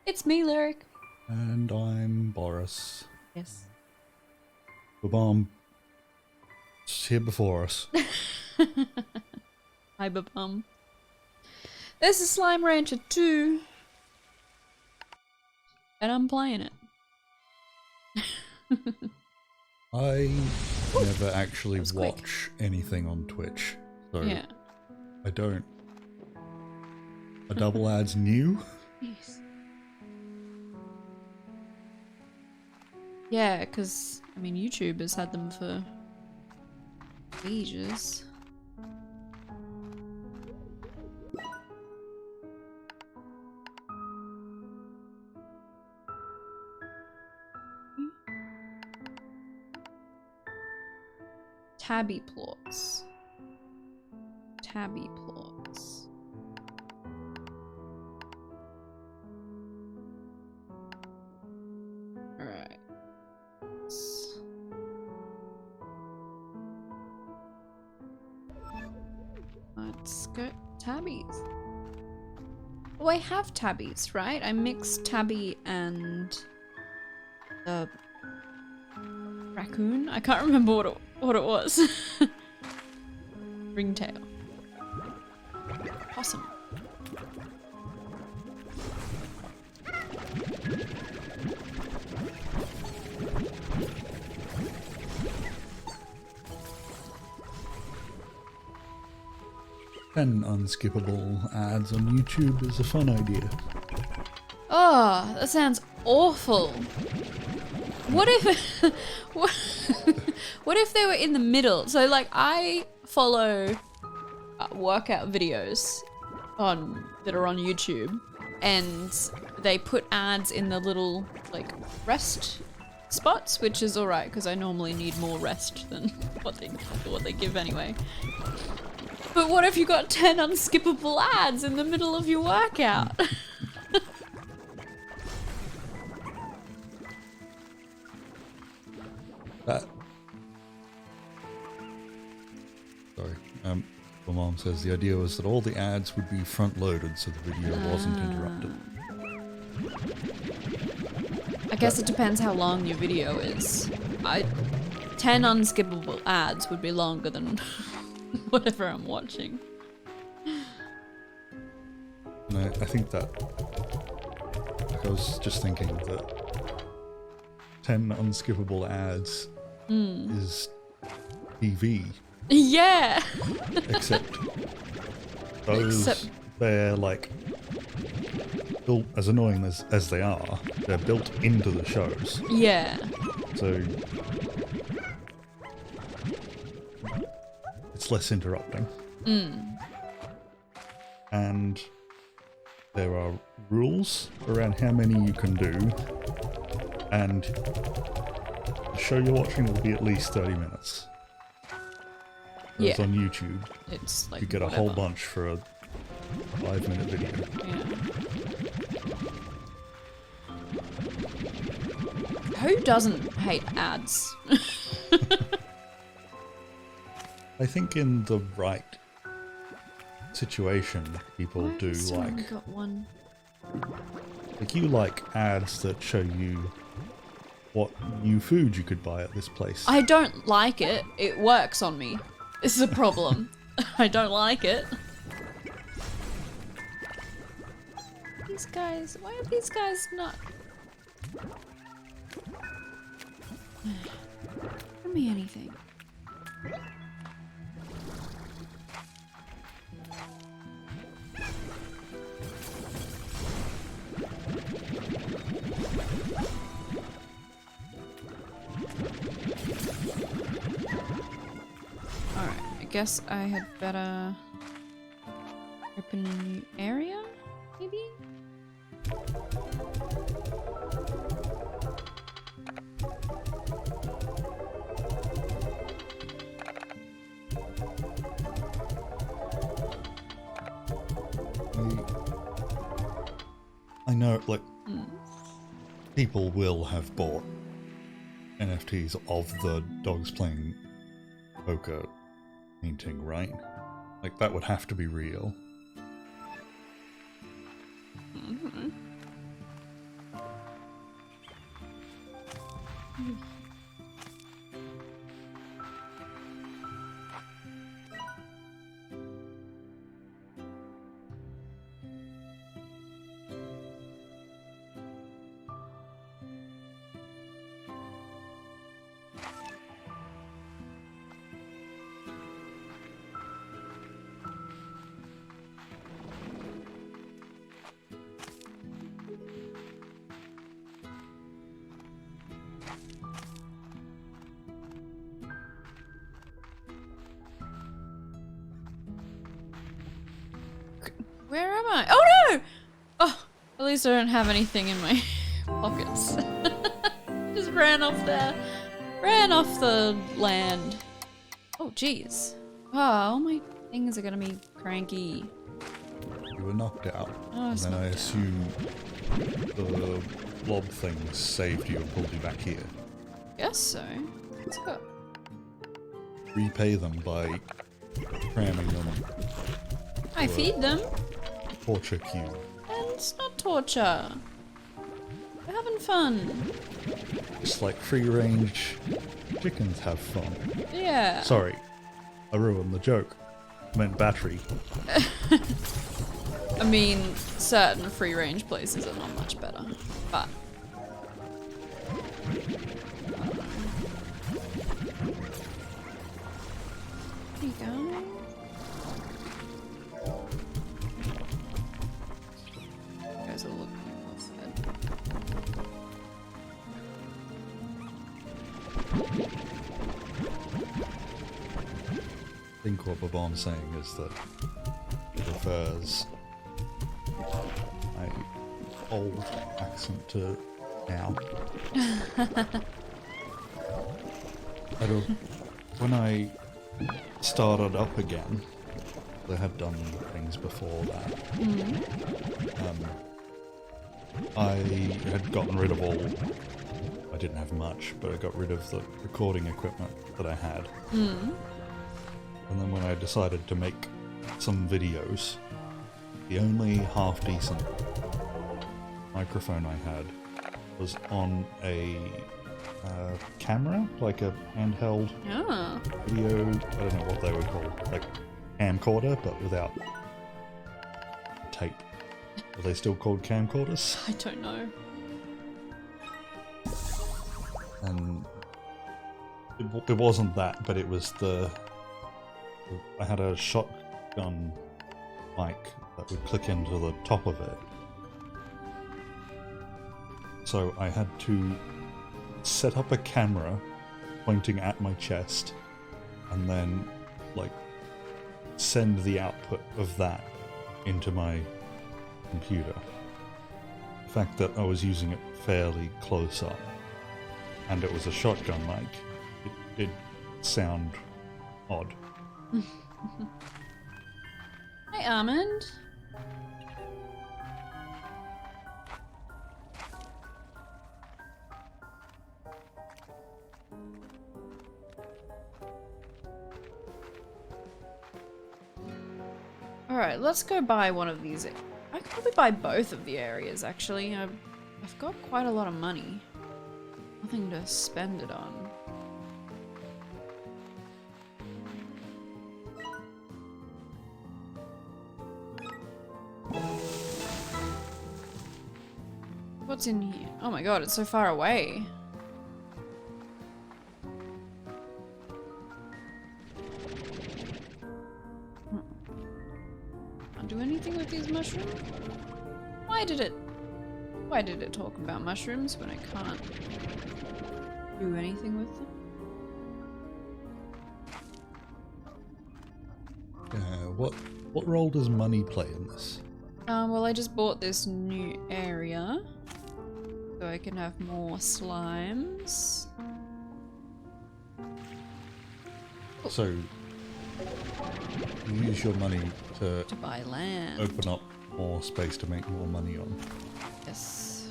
It's me, Lyric. And I'm Boris. Yes. The bomb is here before us. Hi, Babum. There's a Slime Rancher too. And I'm playing it. I never actually watch anything on Twitch, so Yeah. I don't. A double ad's new? Yes. Yeah, because, I mean, YouTube has had them for ages. Tabby plots. Tabby plots. Alright. Let's go tabbies. Oh, I have tabbies, right? I mixed tabby and the raccoon. I can't remember what it was. Ringtail. Possum. And unskippable ads on YouTube is a fun idea. Oh, that sounds awful. What if what if they were in the middle? So like I follow workout videos that are on YouTube, and they put ads in the little like rest spots, which is alright because I normally need more rest than what they give anyway. But what if you got 10 unskippable ads in the middle of your workout? Sorry. My mom says the idea was that all the ads would be front-loaded so the video wasn't interrupted. I guess it depends how long your video is. 10 unskippable ads would be longer than whatever I'm watching. And I think that, like, I was just thinking that 10 unskippable ads is TV. Yeah! Except those, they're like, built, as annoying as they are, they're built into the shows. Yeah. So it's less interrupting. And there are rules around how many you can do, and the show you're watching will be at least 30 minutes. Whereas on YouTube, it's like you get a whole bunch for a 5-minute video. Yeah. Who doesn't hate ads? I think in the right situation, people do like... Got one? Like, you like ads that show you what new food you could buy at this place. I don't like it. It works on me. This is a problem. I don't like it. These guys, why are these guys not... Give me anything. Alright, I guess I had better open a new area, maybe? I know, like, people will have bought NFTs of the dogs playing poker painting, right? Like, that would have to be real. Where am I? Oh no! Oh, at least I don't have anything in my pockets. Just ran off there. Ran off the land. Oh, jeez. Oh, all my things are gonna be cranky. You were knocked out. Oh, and then I assume the blob things saved you and pulled you back here. Guess so. Let's go. Repay them by cramming them. I feed them. Torture cube. And it's not torture. We're having fun. Just like free range chickens have fun. Yeah. Sorry, I ruined the joke. I meant battery. I mean, certain free range places are not much better, but. There you go. You guys are looking fed. I think what Babon's saying is that it prefers my old accent to now. When I started up again, I had done things before that. I had gotten rid of all. I didn't have much, but I got rid of the recording equipment that I had. And then when I decided to make some videos, the only half-decent microphone I had was on a camera, like a handheld video, I don't know what they were called, like camcorder, but without tape. Are they still called camcorders? I don't know. And it wasn't that, but it was I had a shotgun mic that would click into the top of it. So I had to set up a camera pointing at my chest and then, like, send the output of that into my computer. The fact that I was using it fairly close up and it was a shotgun mic, it did sound odd. Hi, Almond. Alright, let's go buy one of these. I could probably buy both of the areas, actually. I've got quite a lot of money. Nothing to spend it on. What's in here? Oh my god, it's so far away. Can't do anything with these mushrooms? Why did it talk about mushrooms when I can't do anything with them? What role does money play in this? Well, I just bought this new area so I can have more slimes. So you use your money to buy land. open up more space to make more money on. Yes.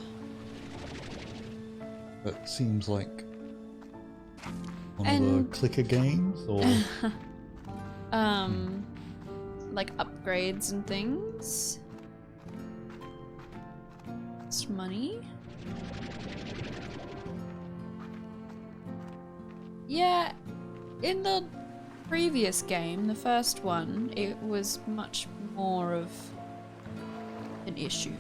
That seems like one of the clicker games, or like upgrades and things. It's money. Yeah, in the previous game, the first one, it was much more of an issue.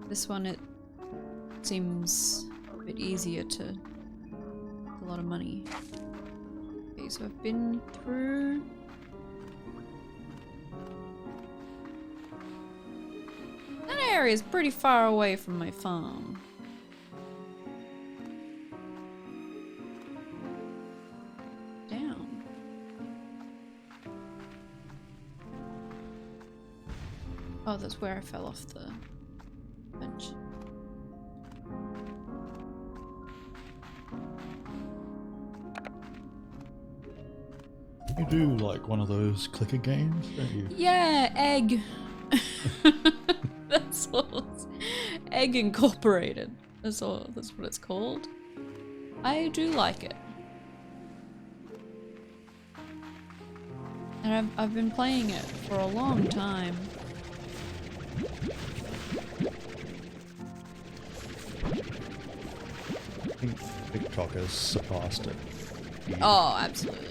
This one, it seems a bit easier to get a lot of money. Okay, so I've been through. That area is pretty far away from my farm. Down. Oh, that's where I fell off the bench. You do like one of those clicker games, don't you? Yeah, egg. That's all. Egg Incorporated. That's all. That's what it's called. I do like it, and I've been playing it for a long time. I think TikTok has surpassed it. Oh, absolutely.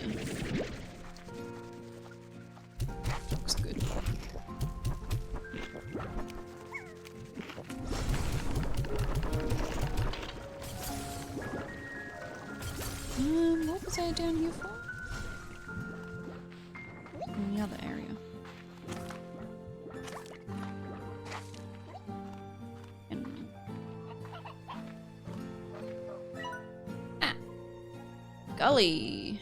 Looks good. What was I down here for? In the other area. Gully.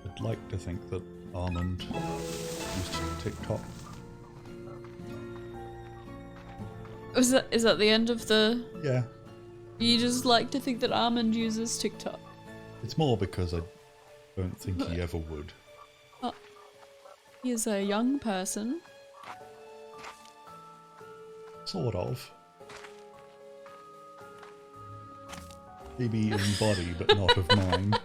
I'd like to think that Almond used TikTok. Is that the end of the... Yeah. You just like to think that Armand uses TikTok? It's more because I don't think he ever would. Oh. He is a young person. Sort of. Maybe in body, but not of mind.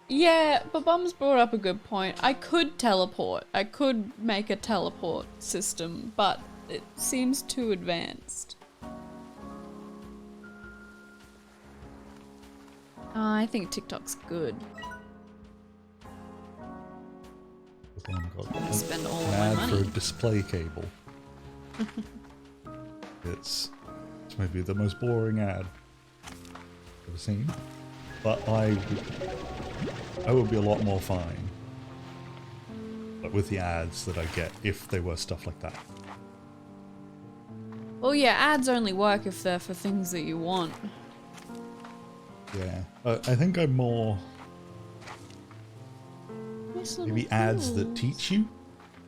Yeah, but Bum's brought up a good point. I could teleport. I could make a teleport system, but it seems too advanced. I think TikTok's good. I spend all my ad money for a display cable. It's maybe the most boring ad I've ever seen, but I would be a lot more fine, but with the ads that I get if they were stuff like that. Well, yeah, ads only work if they're for things that you want. Yeah, I think I'm more maybe ads that teach you.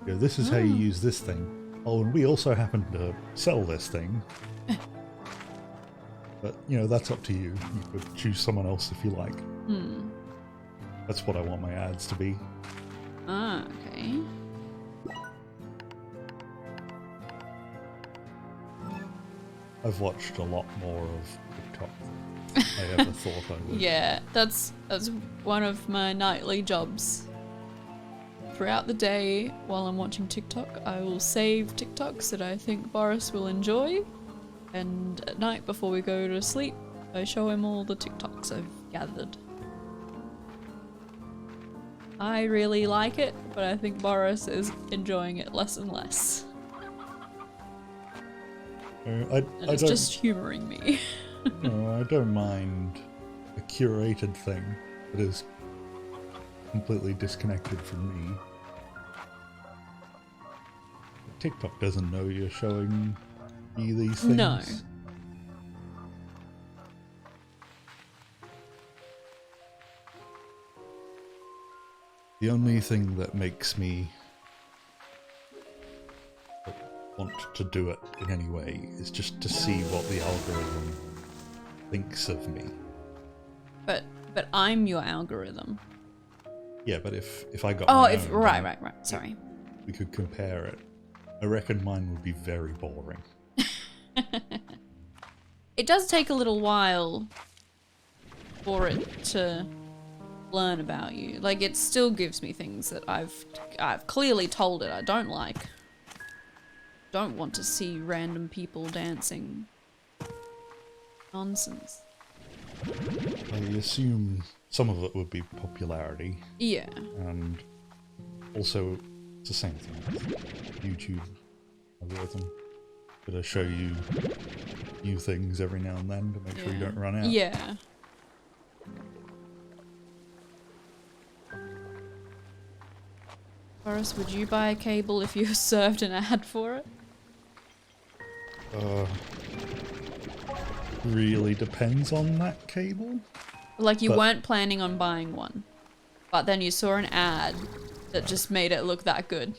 You know, this is how you use this thing. Oh, and we also happen to sell this thing. But, you know, that's up to you. You could choose someone else if you like. That's what I want my ads to be. Ah, okay. I've watched a lot more of TikTok than I ever thought I would. Yeah, that's one of my nightly jobs. Throughout the day, while I'm watching TikTok, I will save TikToks that I think Boris will enjoy. And at night, before we go to sleep, I show him all the TikToks I've gathered. I really like it, but I think Boris is enjoying it less and less. It's just humouring me. No, I don't mind a curated thing that is completely disconnected from me. TikTok doesn't know you're showing me these things. No. The only thing that makes me want to do it in any way is just to see what the algorithm thinks of me. But I'm your algorithm. Yeah, but if I got Oh, my if own, right. Sorry. we could compare it. I reckon mine would be very boring. It does take a little while for it to learn about you. Like, it still gives me things that I've clearly told it I don't like. Don't want to see random people dancing. Nonsense. I assume some of it would be popularity. Yeah. And also, it's the same thing with YouTube algorithm. Gonna show you new things every now and then to make sure you don't run out. Yeah. Boris, would you buy a cable if you were served an ad for it? Really depends on that cable. Like, you weren't planning on buying one, but then you saw an ad that just made it look that good.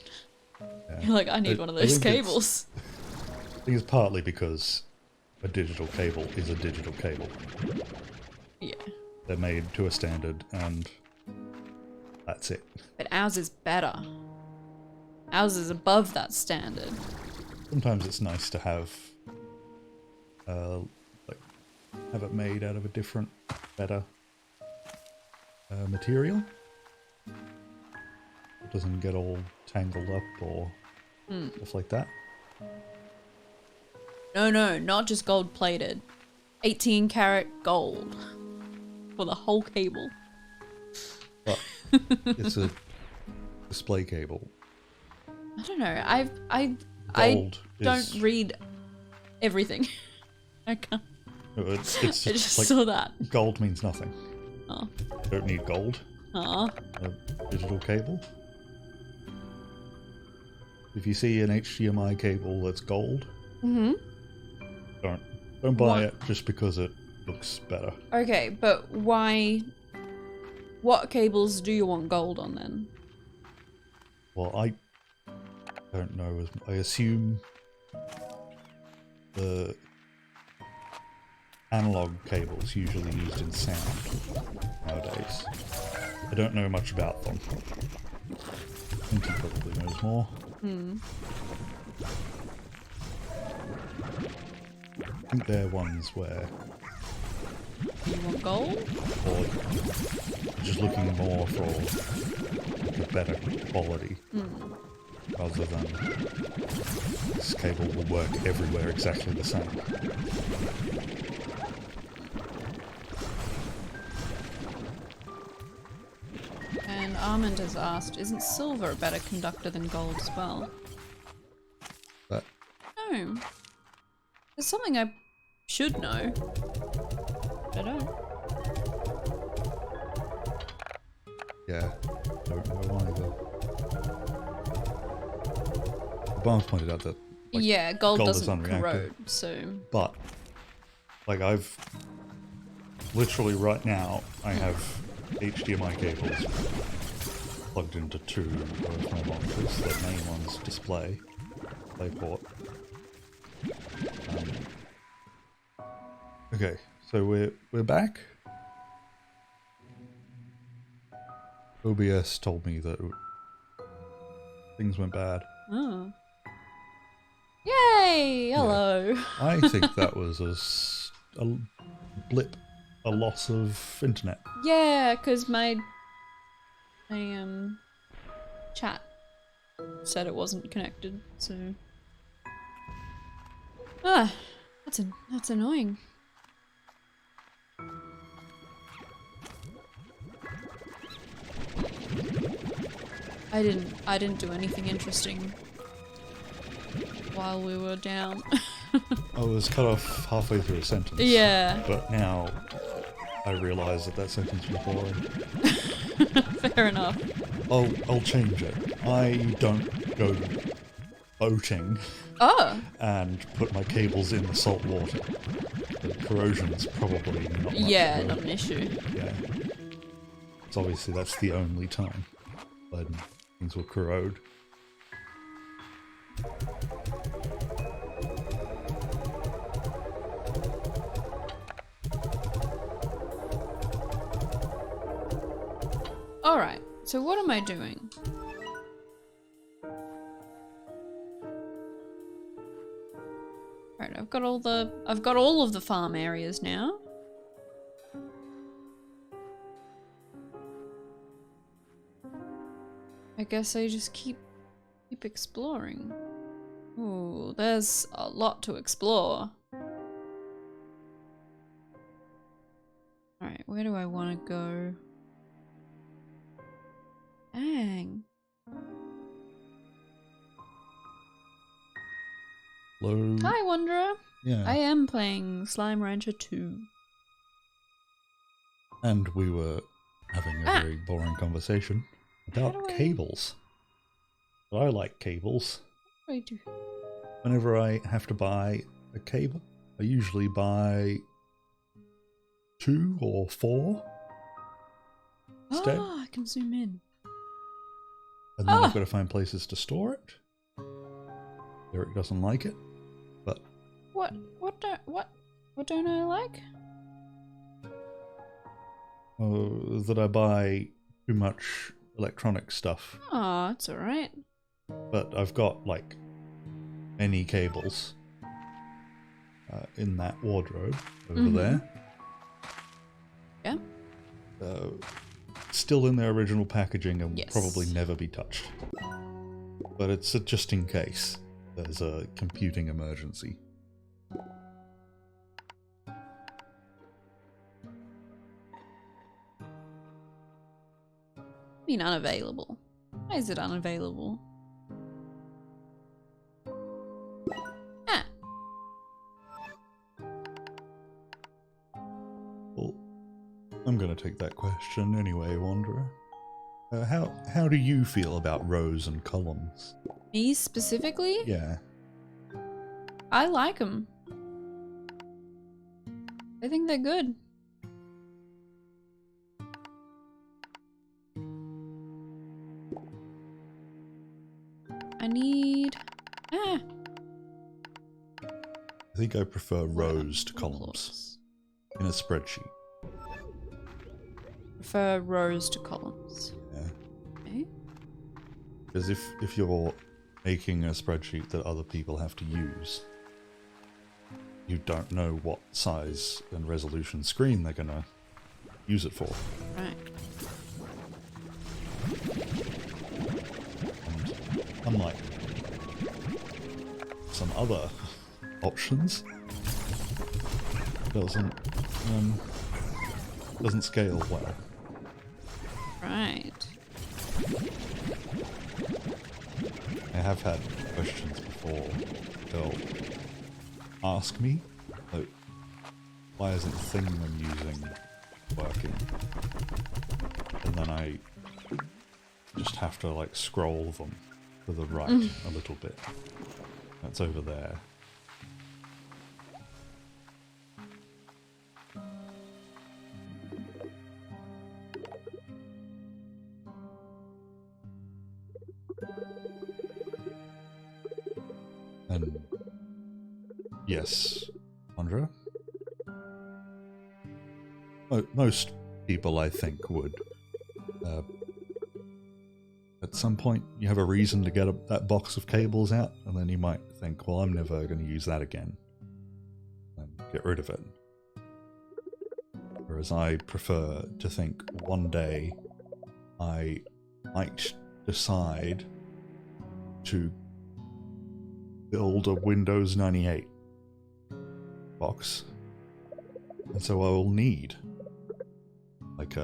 Yeah. You're like, I need one of those cables. I think it's partly because a digital cable is a digital cable. Yeah. They're made to a standard and that's it. But ours is better. Ours is above that standard. Sometimes it's nice to have have it made out of a different, better material. It doesn't get all tangled up or stuff like that. No, not just gold plated. 18 karat gold for the whole cable. But it's a display cable. I don't know. I don't read everything. I can't. It's I just like, saw that. gold means nothing. Oh. You don't need gold. Aw. A digital cable. If you see an HDMI cable that's gold, don't buy it just because it looks better. Okay, but why? What cables do you want gold on then? Well, I don't know. I assume the analog cables usually used in sound nowadays. I don't know much about them. I think he probably knows more. I think they're ones where You want gold? or just looking more for a better quality rather than this cable will work everywhere exactly the same. And Armand has asked, isn't silver a better conductor than gold as well? But No. It's something I should know. But I don't. yeah, don't know either. Barnes pointed out that Yeah, gold gold is doesn't unreactive. corrode, so... but like I've literally right now I have HDMI cables plugged into two of my monitors. The main one's display port. Okay, so we're back. OBS told me that things went bad. Oh. Yay! Hello! I think that was a blip, a loss of internet. Yeah, because my chat said it wasn't connected, so... Ah, that's annoying. I didn't do anything interesting while we were down. I was cut off halfway through a sentence. Yeah. But now I realise that sentence was boring. Fair enough. I'll change it. I don't go boating and put my cables in the salt water. The corrosion's probably not much Yeah, of a- not an issue. Yeah. It's obviously that's the only time when things will corrode. Alright, so what am I doing? Alright, I've got all of the farm areas now. I guess I just keep exploring. Ooh, there's a lot to explore. Alright, where do I want to go? Dang. Hello. Hi, Wanderer. Yeah. I am playing Slime Rancher 2. And we were having a very boring conversation about cables. But I like cables. What do I do? Whenever I have to buy a cable, I usually buy 2 or 4 instead. Oh, I can zoom in. And then I've got to find places to store it. Eric doesn't like it, but What don't I like? that I buy too much electronic stuff. Oh, it's alright. But I've got like many cables in that wardrobe over there. Yeah. Still in their original packaging and will Yes. probably never be touched. But it's just in case there's a computing emergency. I mean unavailable. Why is it unavailable? Ah. Well, I'm going to take that question anyway, Wanderer. How do you feel about rows and columns? Me specifically? Yeah. I like them. I think they're good. I need... Ah! I think I prefer rows to columns in a spreadsheet. Prefer rows to columns. Yeah. Okay. Because if you're making a spreadsheet that other people have to use, you don't know what size and resolution screen they're gonna use it for. Right. And unlike some other options, doesn't scale well. Right. I have had questions before. They'll ask me, like, why isn't the thing I'm using working? And then I just have to, like, scroll them to the right a little bit. That's over there. And yes, Andra? Most people, I think, would. At some point, you have a reason to get that box of cables out, and then you might think, well, I'm never going to use that again. And get rid of it. Whereas I prefer to think one day I might decide to build a Windows 98 box. And so I will need like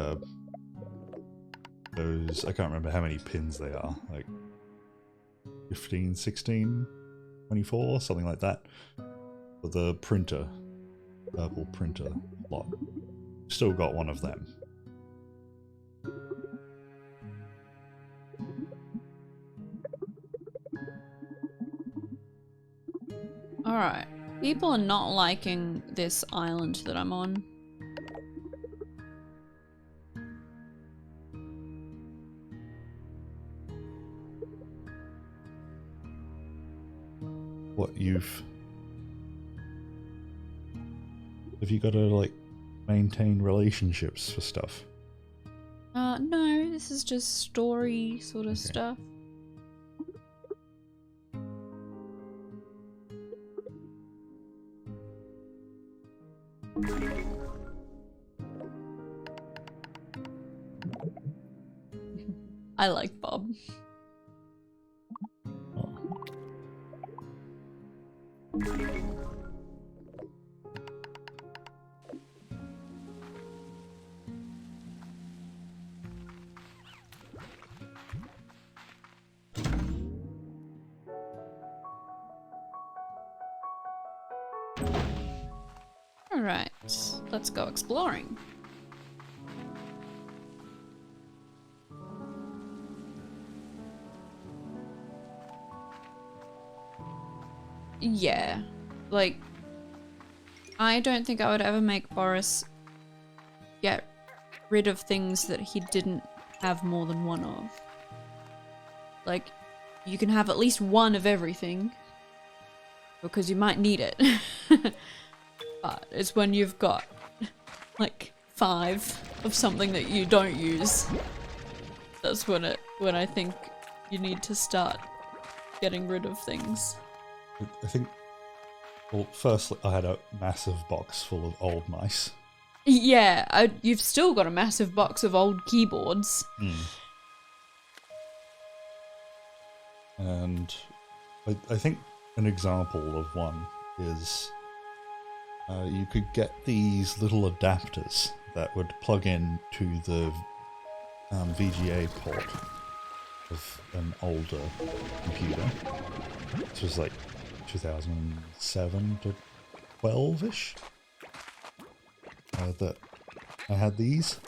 those, I can't remember how many pins they are, like 15, 16, 24, something like that, for the printer, purple printer lot. Still got one of them. Alright. People are not liking this island that I'm on. What have you got to like maintain relationships for stuff? No, this is just story sort of stuff. I like Bob. Alright, let's go exploring. Yeah, like, I don't think I would ever make Boris get rid of things that he didn't have more than one of. Like, you can have at least one of everything, because you might need it. But it's when you've got, like, 5 of something that you don't use. That's when I think you need to start getting rid of things. I think, well, firstly, I had a massive box full of old mice. Yeah, you've still got a massive box of old keyboards. And I think an example of one is you could get these little adapters that would plug in to the VGA port of an older computer. This was like 2007 to 12-ish that I had these.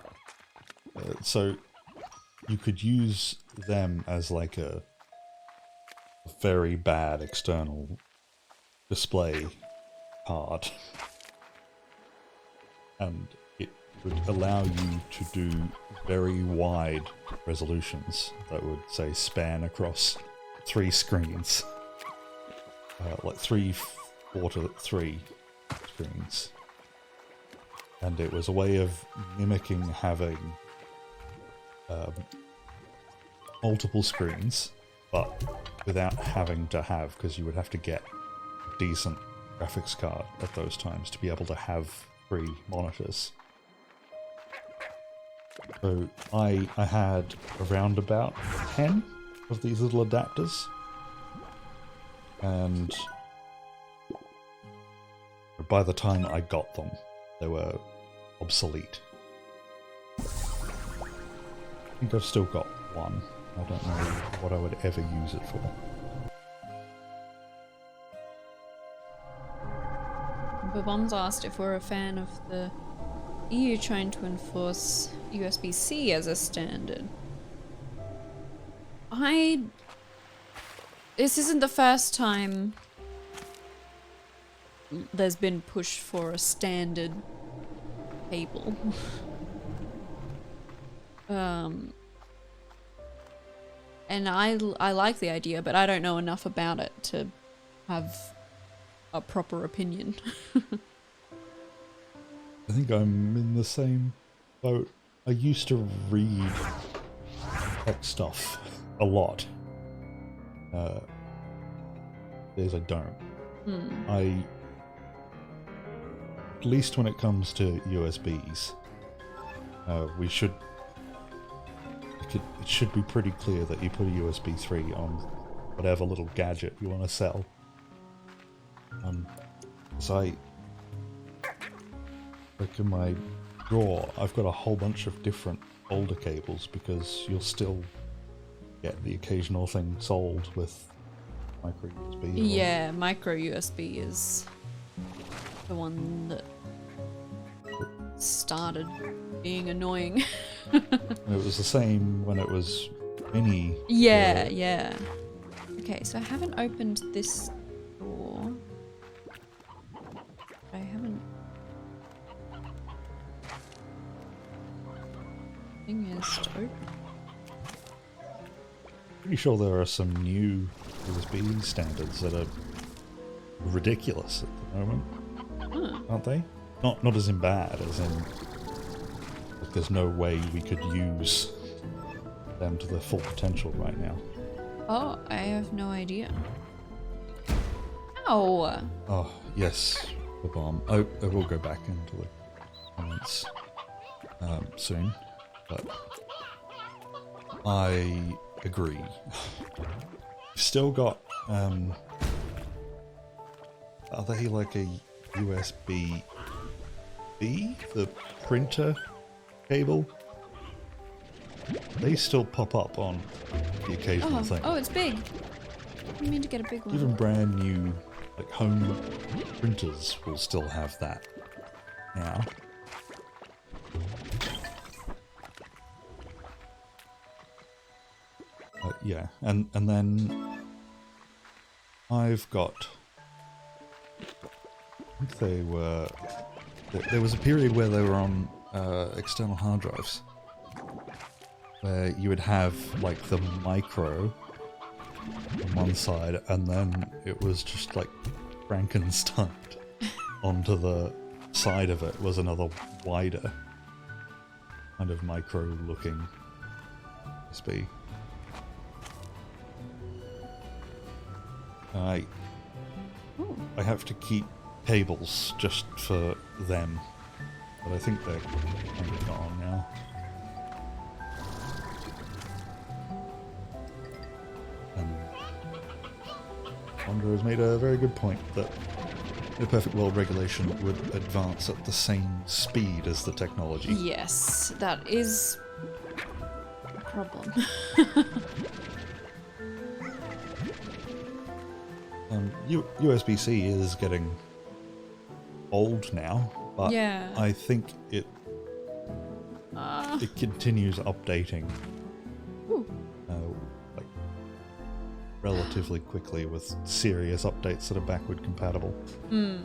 So you could use them as like a very bad external display card, and it would allow you to do very wide resolutions that would, say, span across 3 screens, like 3/4 to 3 screens. And it was a way of mimicking having multiple screens, but without having to have, because you would have to get a decent graphics card at those times to be able to have 3 monitors. So I had around about 10 of these little adapters, and by the time I got them, they were obsolete. I think I've still got one. I don't know what I would ever use it for. Bobon's asked if we're a fan of the EU trying to enforce USB-C as a standard. This isn't the first time there's been push for a standard cable. And I like the idea, but I don't know enough about it to have a proper opinion. I think I'm in the same boat. I used to read tech stuff a lot. Days I don't. At least when it comes to USBs, it should be pretty clear that you put a USB 3 on whatever little gadget you want to sell. Because like in my drawer, I've got a whole bunch of different older cables, because you'll still get the occasional thing sold with micro USB. Yeah, micro USB is the one that started being annoying. It was the same when it was mini. Yeah, yeah. Okay, so I haven't opened this door. I haven't... Thing is to open. Pretty sure there are some new USB standards that are ridiculous at the moment, aren't they? Not as in bad, as in like there's no way we could use them to their full potential right now. Oh, I have no idea. Ow! Oh yes, bomb. I will go back into the comments soon, but I agree. You've still got are they like a USB-B, the printer cable? They still pop up on the occasional thing. Oh, it's big. You mean to get a big one? Even brand new, like, home printers will still have that now. Yeah, and then I've got. I think they were. There was a period where they were on external hard drives, where you would have like the micro on one side, and then it was just like Frankenstein onto the side of it was another wider kind of micro-looking USB. I have to keep cables just for them, but I think they're kind of gone now. And Wanda has made a very good point that the perfect world regulation would advance at the same speed as the technology. Yes, that is a problem. USB-C is getting old now, but yeah. I think it continues updating like relatively quickly with serious updates that are backward compatible. So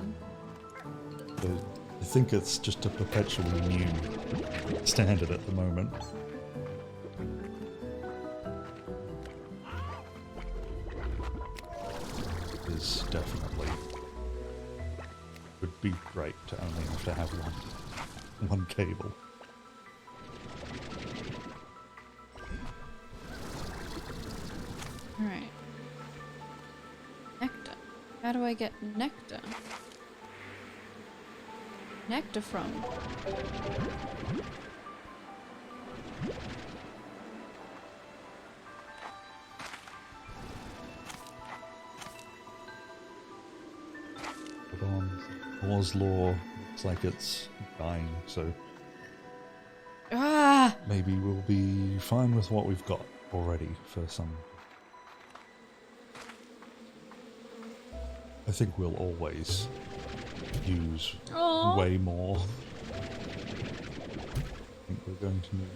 I think it's just a perpetually new standard at the moment. Is definitely would be great to only have to have one cable. Alright. Nectar. How do I get nectar? Nectar from? Moore's law looks like it's dying, so maybe we'll be fine with what we've got already for some. I think we'll always use way more. I think we're going to need.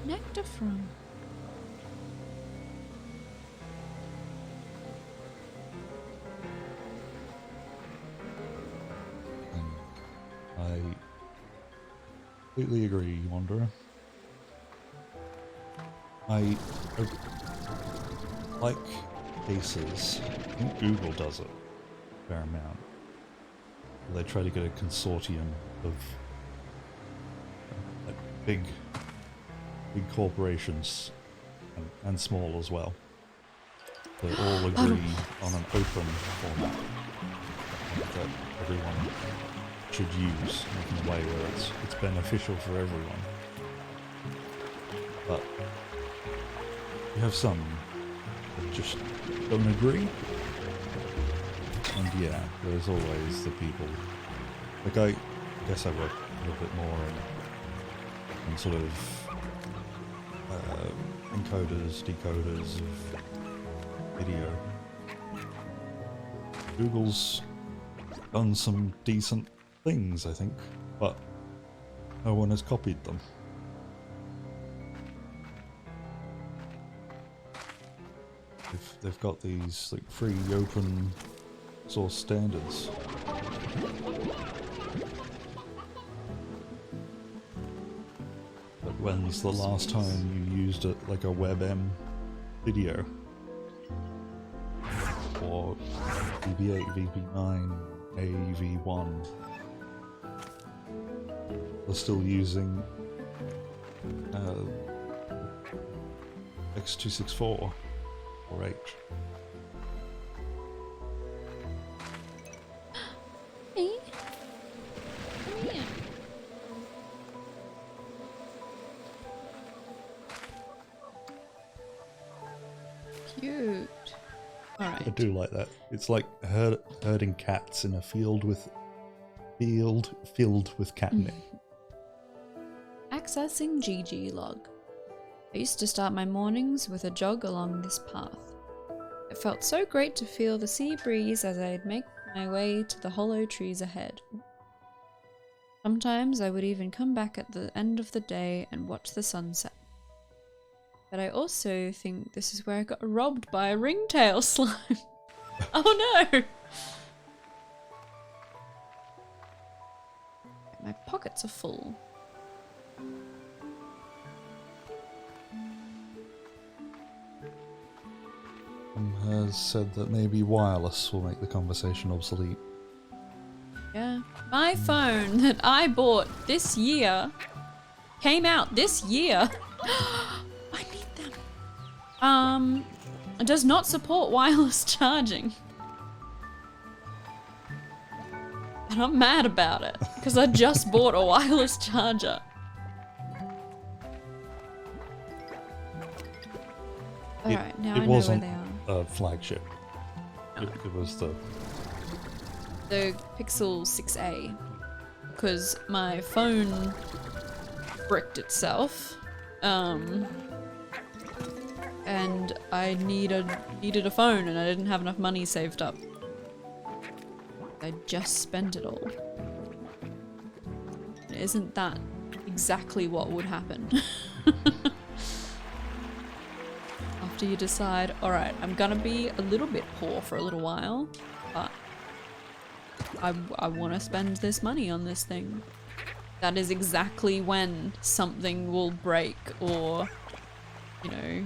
Nectar from? I completely agree, Wanderer. I like cases. I think Google does it a fair amount. They try to get a consortium of big corporations and small as well. They all agree on an open format that everyone should use in a way where it's beneficial for everyone. But you have some that just don't agree. And yeah, there's always the people. Like I guess I work a little bit more in sort of encoders, decoders of video. Google's done some decent things, I think, but no one has copied them. They've got these like free open source standards. But when's the last time you used it like a WebM video? Or VB8, VB9, AV1? We're still using X264 4H. Hey. Come here. Cute. Alright. I do like that. It's like herding cats in a field filled with catnip. Accessing GG log. I used to start my mornings with a jog along this path. It felt so great to feel the sea breeze as I'd make my way to the hollow trees ahead. Sometimes I would even come back at the end of the day and watch the sunset. But I also think this is where I got robbed by a ringtail slime. Oh no! My pockets are full. Has said that maybe wireless will make the conversation obsolete. Yeah. My phone that I bought this year came out this year. I need them. It does not support wireless charging. And I'm mad about it because I just bought a wireless charger. Alright, now I know where they are. A flagship. Oh. It was the Pixel 6a, because my phone bricked itself, and I needed a phone, and I didn't have enough money saved up. I just spent it all. Isn't that exactly what would happen? After you decide, alright, I'm gonna be a little bit poor for a little while, but I want to spend this money on this thing. That is exactly when something will break, or, you know,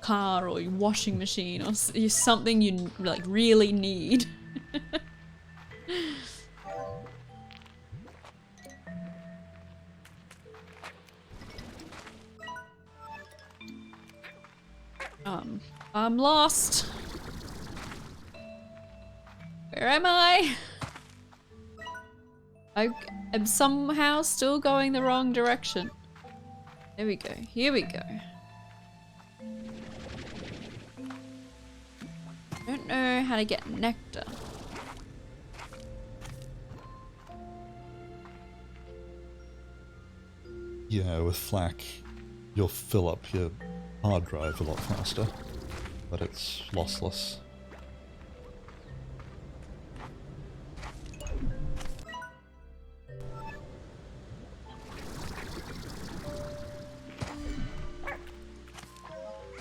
car or your washing machine or something you like really need. I'm lost. Where am I? I am somehow still going the wrong direction. There we go. Here we go. I don't know how to get nectar. Yeah, with FLAC, you'll fill up your hard drive a lot faster, but it's lossless.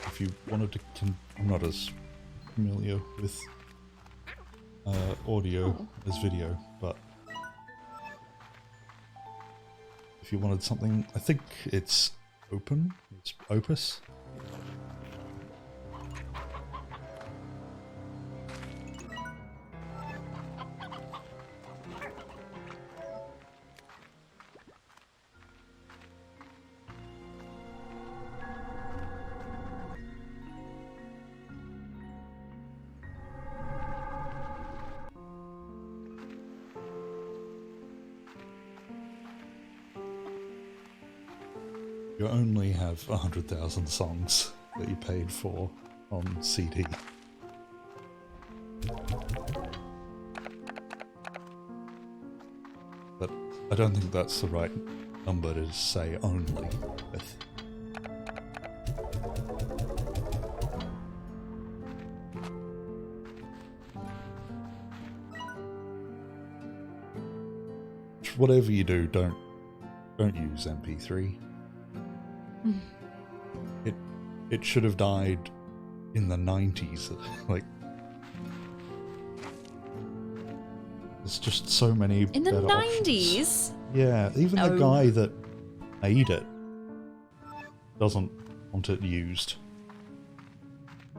If you wanted to, I'm not as familiar with audio as video, but if you wanted something, I think it's Opus. You only have 100,000 songs that you paid for on CD. But I don't think that's the right number to say only with. Whatever you do, don't use MP3. It should have died in the 90s. Like, there's just so many in the better 90s. Options. Yeah, even the guy that made it doesn't want it used.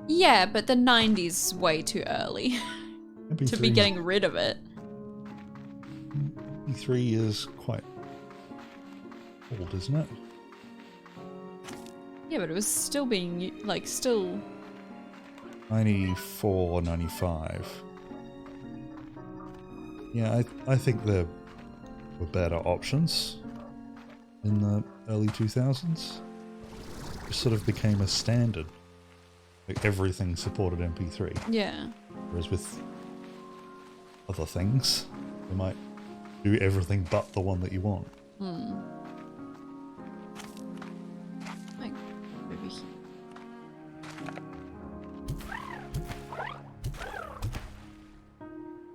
Yeah, but the 90s is way too early to be getting rid of it. MP3 is quite old, isn't it? Yeah, but it was still being, like, still... 94, 95. Yeah, I think there were better options in the early 2000s. It sort of became a standard. Like everything supported MP3. Yeah. Whereas with other things, they might do everything but the one that you want. Like, over here.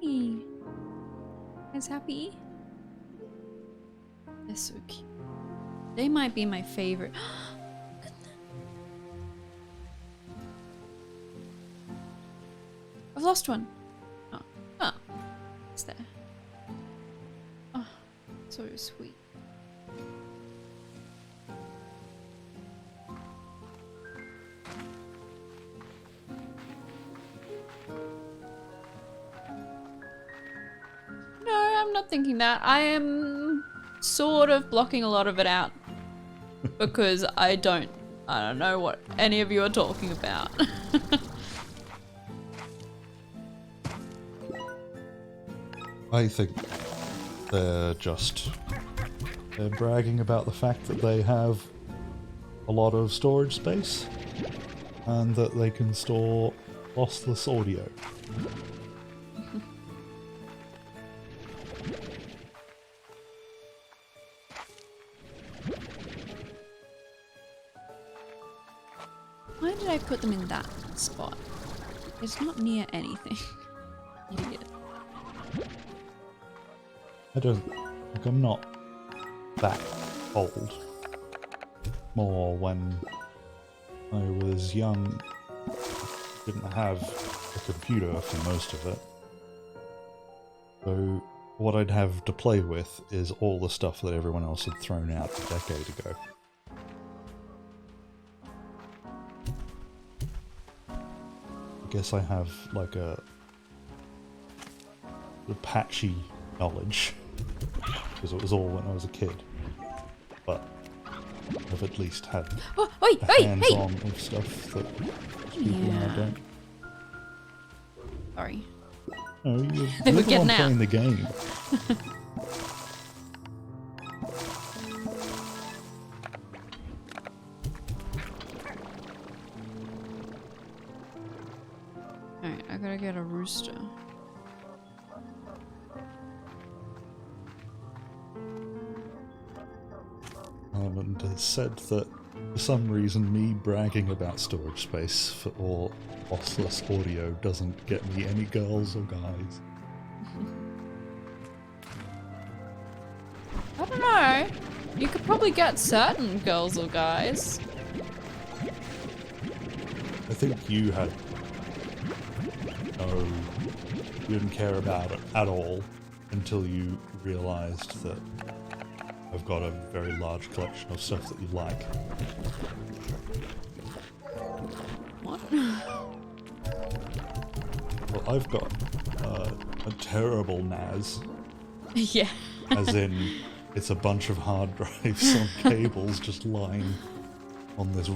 Hey. Guys happy? They're so cute. They might be my favorite. I've lost one. Oh. Oh. It's there. Oh. So sweet. No, I'm not thinking that. I am sort of blocking a lot of it out because I don't know what any of you are talking about. I think they're bragging about the fact that they have a lot of storage space and that they can store lossless audio. Why did I put them in that spot? It's not near anything. Idiot. Like I'm not that old. More when I was young, didn't have a computer for most of it. So what I'd have to play with is all the stuff that everyone else had thrown out a decade ago. I guess I have like a patchy knowledge because it was all when I was a kid, but I've at least had hands-on of stuff that people now don't. Sorry. No, you're They were the one getting out. playing the game. Alright, I gotta get a rooster. And has said that for some reason me bragging about storage space for all lossless audio doesn't get me any girls or guys. I don't know. You could probably get certain girls or guys. I think you had you didn't care about it at all until you realised that I've got a very large collection of stuff that you like. What? Well, I've got a terrible NAS, Yeah. as in it's a bunch of hard drives on cables just lying on this.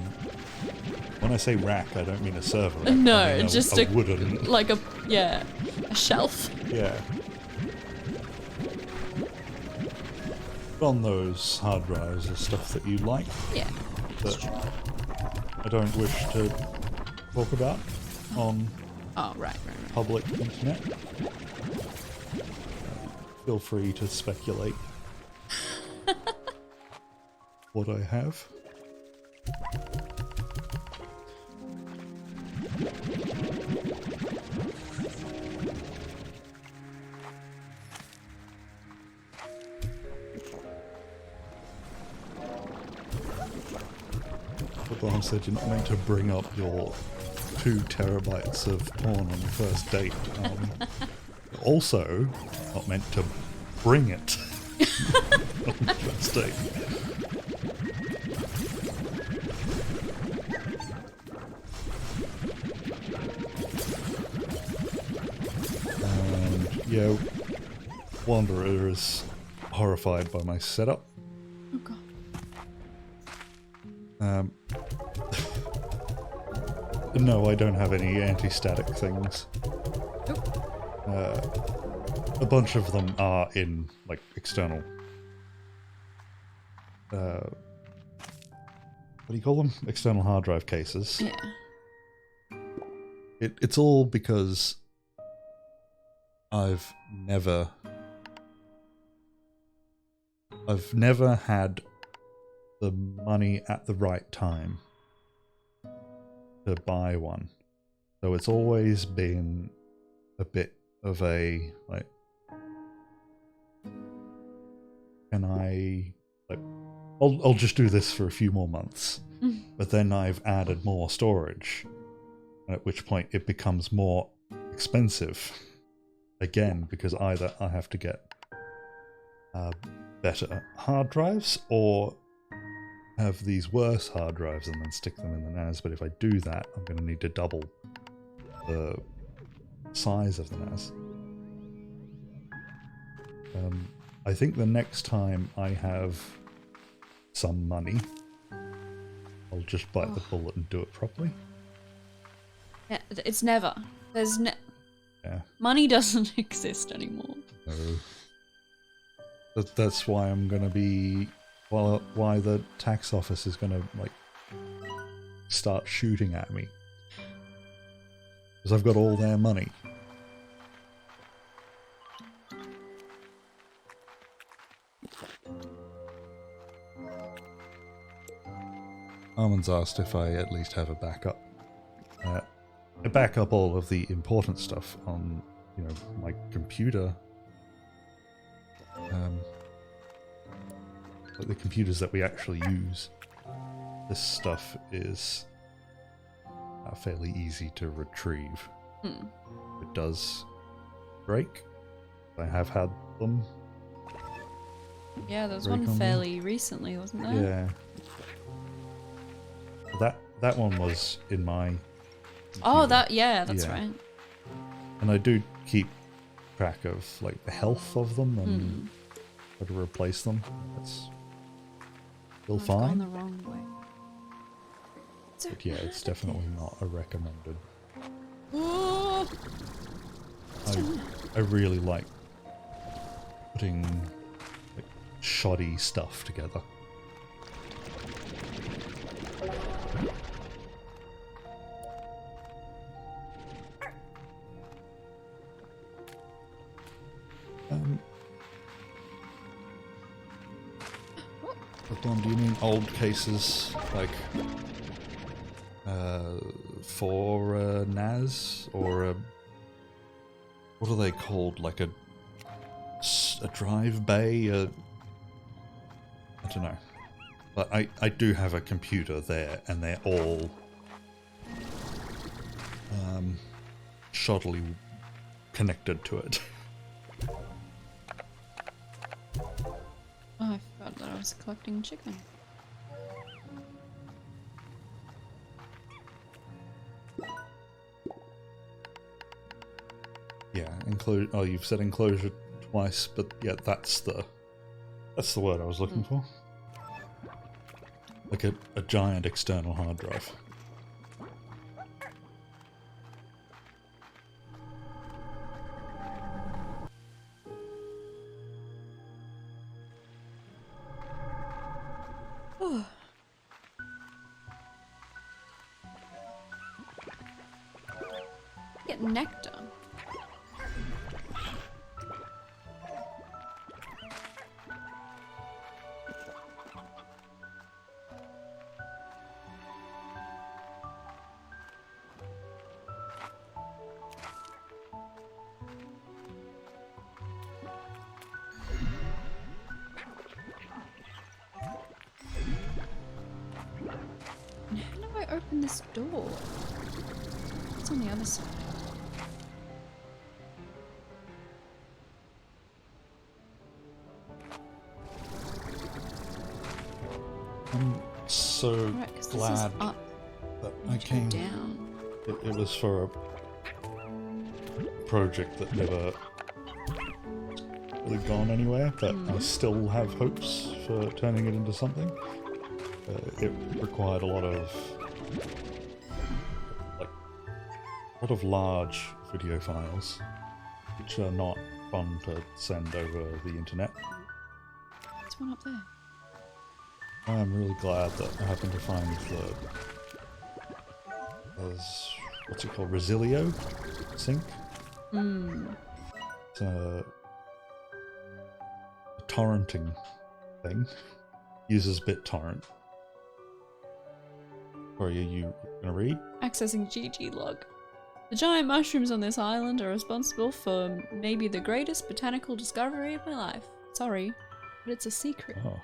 When I say rack, I don't mean a server rack. No, I mean just a wooden, like a shelf. yeah. On those hard drives is stuff that you like Yeah. that I don't wish to talk about on Oh, right. public internet. Feel free to speculate what I have. Mom said you're not meant to bring up your 2 terabytes of porn on your first date. Also, not meant to bring it on the first date. And yeah, Wanderer is horrified by my setup. Oh god. No, I don't have any anti-static things. A bunch of them are in, like, external... what do you call them? External hard drive cases. Yeah. It's all because I've never had the money at the right time to buy one. So it's always been a bit of a, like, can I, like, I'll just do this for a few more months. But then I've added more storage, at which point it becomes more expensive again, because either I have to get better hard drives or have these worse hard drives and then stick them in the NAS. But if I do that, I'm going to need to double the size of the NAS. I think the next time I have some money, I'll just bite the bullet and do it properly. Yeah, it's never. There's Yeah. money doesn't exist anymore. No. That's why I'm gonna be... Well, why the tax office is gonna, like, start shooting at me. Because I've got all their money. Armin's asked if I at least have a backup. I back up all of the important stuff on, you know, my computer. Like the computers that we actually use. This stuff is fairly easy to retrieve. It does break. I have had them. Yeah, there was break one on me. fairly recently, wasn't there? Yeah. That one was in my Oh, computer. that's Yeah. right. And I do keep track of, like, the health of them and how to replace them. That's still I've gone fine. the wrong way. But yeah, it's definitely not a recommended. Oh, I really like putting, like, shoddy stuff together. Dawn, do you mean old cases, like, for NAS, or what are they called, like a drive bay, I don't know. But I do have a computer there, and they're all shoddily connected to it. Oh, I forgot that I was collecting chicken. Yeah, oh, you've said enclosure twice, but yeah, that's the word I was looking for. Like a giant external hard drive. Get nectar. How do I open this door? It's on the other side. I'm so Right, 'cause this is glad up. that You I need to go came. down. It was for a project that never really gone anywhere, but I still have hopes for turning it into something. It required a lot of, like, lot of large video files, which are not fun to send over the internet. There's one up there. I am really glad that I happened to find there's, what's it called, Resilio sync? It's a torrenting thing. Uses BitTorrent. Sorry, are you gonna read? Accessing GG log. The giant mushrooms on this island are responsible for maybe the greatest botanical discovery of my life. Sorry, but it's a secret. Oh.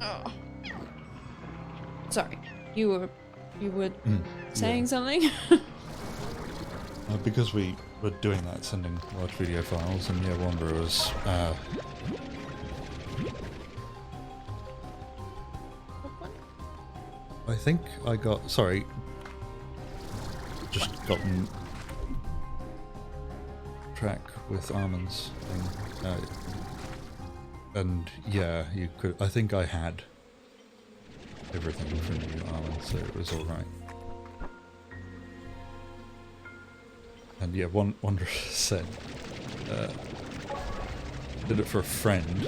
Oh. Sorry, you were saying something? Because we were doing that, sending large video files, and yeah, Wanderers, I think I got, sorry, just gotten track with Armin's thing, and yeah, you could, I think I had everything from you, Armin, so it was alright. And yeah, Wanderer said, did it for a friend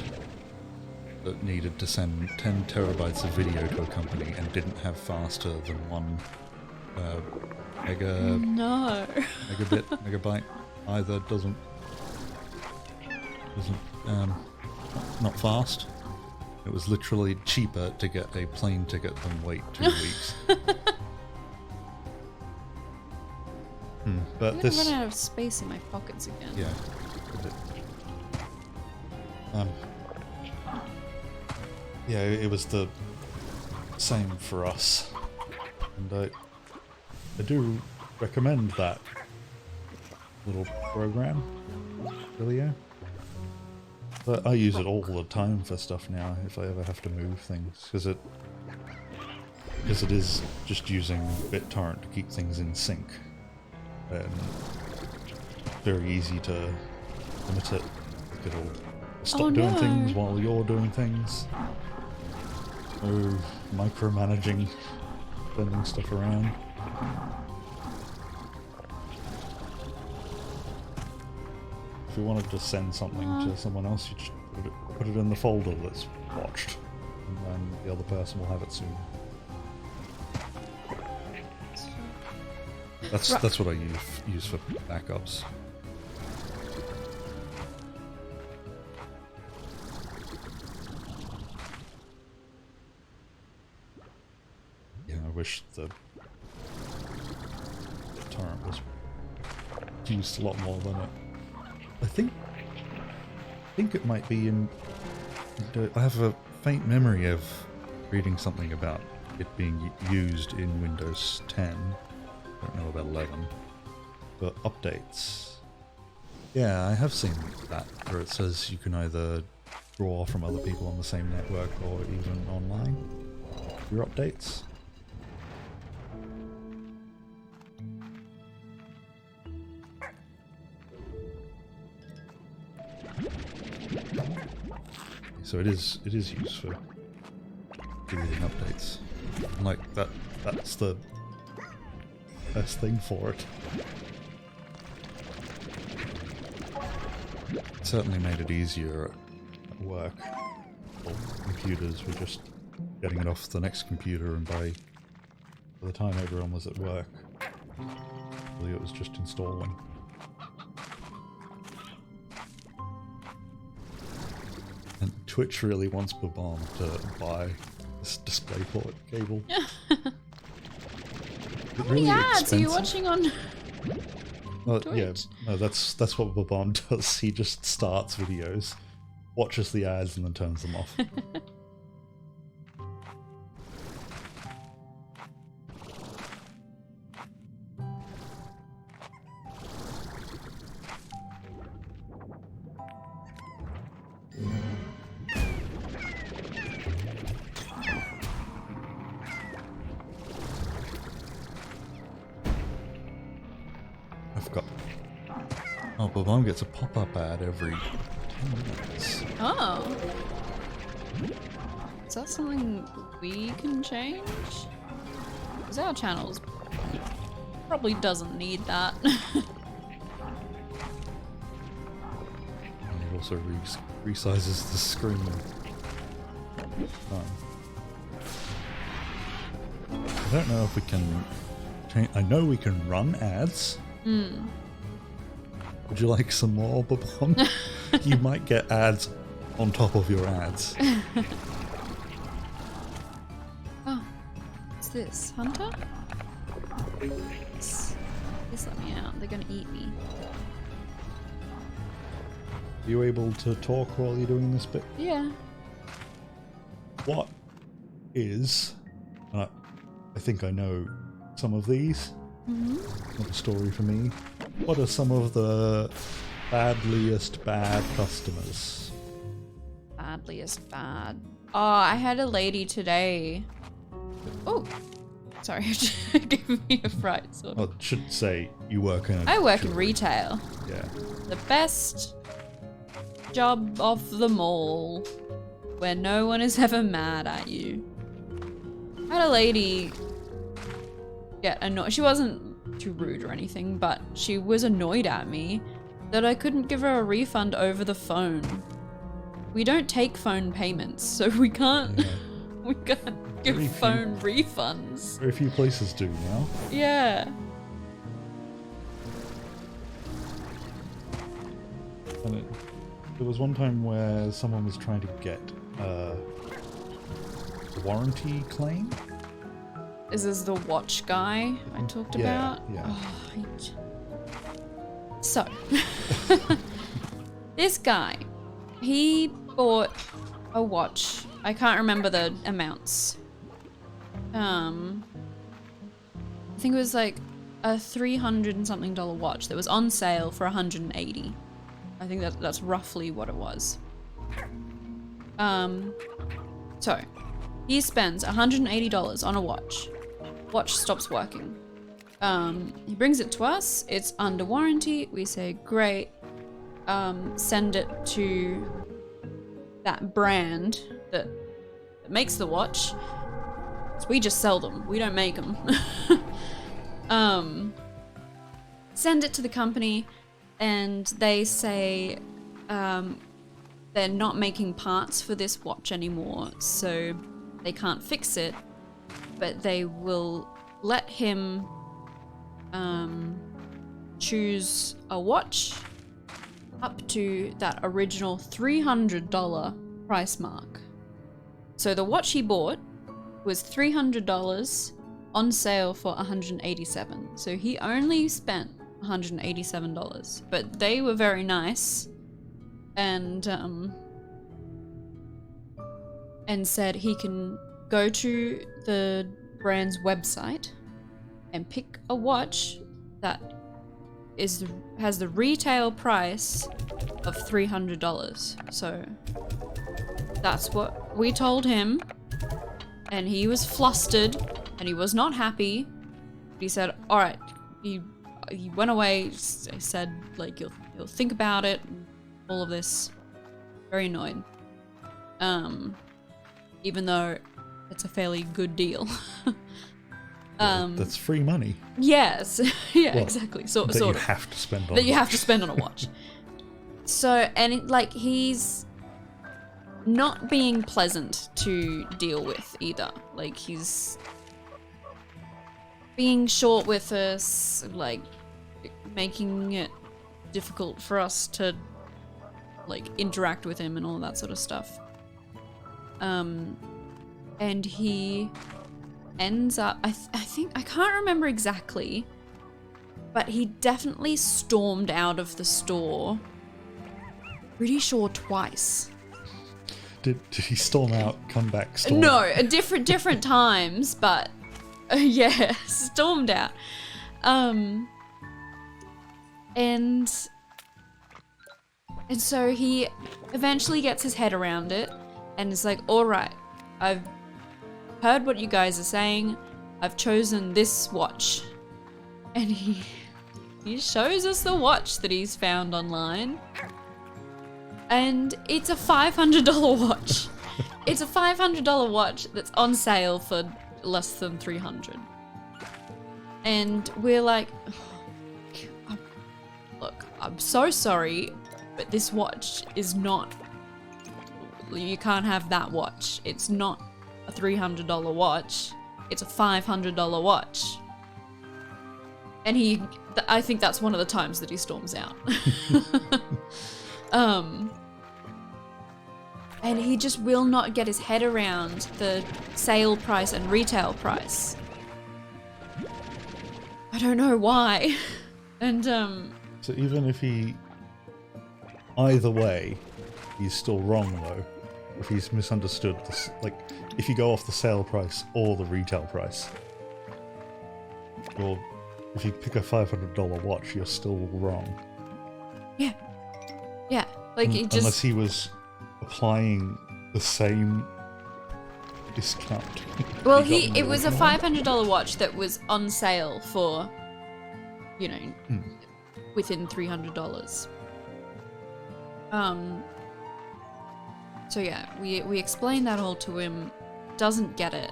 that needed to send 10 terabytes of video to a company and didn't have faster than 1 megabyte either. Doesn't not fast. It was literally cheaper to get a plane ticket than wait 2 weeks. But I'm this gonna run out of space in my pockets again. Yeah. Yeah, it was the same for us, and I do recommend that little program, Resilio. But I use it all the time for stuff now if I ever have to move things, because it is just using BitTorrent to keep things in sync. And very easy to limit it. It'll stop doing things while you're doing things. No micromanaging, bending stuff around. If you wanted to send something to someone else, you just put it in the folder that's watched, and then the other person will have it soon. That's what I use for backups. Yeah, I wish the torrent was used a lot more than it. I think it might be in. I have a faint memory of reading something about it being used in Windows 10. I don't know about 11, but updates. Yeah, I have seen that, where it says you can either draw from other people on the same network or even online. Your updates. So it is used for deleting updates. Like that's the best thing for it. It certainly made it easier at work. Well, computers were just getting it off the next computer, and by the time everyone was at work, really it was just installing. And Twitch really wants Babam to buy this DisplayPort cable. How many ads are you watching on Twitch? Yeah, no, that's what Babam does. He just starts videos, watches the ads, and then turns them off. Babam gets a pop-up ad every minutes. Oh. Is that something we can change? Because our channels probably doesn't need that. And it also resizes the screen. I don't know if we can change. I know we can run ads. Would you like some more, Babon? You might get ads on top of your ads. Oh, what's this? Hunter? Please let me out. They're gonna eat me. Are you able to talk while you're doing this bit? Yeah. What is... I think I know some of these. Not a story for me. What are some of the badliest bad customers? Badliest bad. Oh, I had a lady today. Oh, sorry, give me a fright. Sort of. I should say you work in. I work in retail. Yeah. The best job of them all, where no one is ever mad at you. I had a lady get annoyed. She wasn't too rude or anything, but she was annoyed at me that I couldn't give her a refund over the phone. We don't take phone payments, so we can't. Yeah. We can't give phone refunds. Very few places do now. Yeah. And there was one time where someone was trying to get a warranty claim. Is this the watch guy I talked about? Yeah. Oh, so, this guy, he bought a watch. I can't remember the amounts. I think it was like a $300 and something watch that was on sale for $180. I think that's roughly what it was. So he spends $180 on a watch. Watch stops working. He brings it to us. It's under warranty. We say great. Send it to that brand that makes the watch. So we just sell them. We don't make them. Send it to the company, and they say they're not making parts for this watch anymore, so they can't fix it, but they will let him choose a watch up to that original $300 price mark. So the watch he bought was $300 on sale for $187. So he only spent $187, but they were very nice and said he can go to the brand's website and pick a watch that has the retail price of $300. So that's what we told him, and he was flustered and he was not happy. He said, all right, he went away, said like he'll think about it, all of this. Very annoyed. Even though it's a fairly good deal. That's free money. Yes. Yeah, Well, exactly. Sort that you of. have to spend on. That you have to spend on a watch. So, and he's not being pleasant to deal with either. Like, he's being short with us, like, making it difficult for us to, like, interact with him and all that sort of stuff. And he ends up, I think, I can't remember exactly, but he definitely stormed out of the store. Pretty sure twice. Did he storm out, come back, storm? No, different times, but yeah, stormed out. And so he eventually gets his head around it and is like, all right, I've heard what you guys are saying. I've chosen this watch. And he shows us the watch that he's found online. And it's a $500 watch. It's a $500 watch that's on sale for less than $300. And we're like, look, I'm so sorry, but this watch is not, you can't have that watch. It's not a $300 watch. It's a $500 watch. And I think that's one of the times that he storms out. And he just will not get his head around the sale price and retail price. I don't know why. And so even if either way, he's still wrong though. If he's misunderstood this, like if you go off the sale price or the retail price, or if you pick a $500 watch, you're still wrong. Yeah. Yeah. Like he just, unless he was applying the same discount. Well, it was a $500 watch that was on sale for, you know, within $300. So yeah, we explained that all to him. Doesn't get it.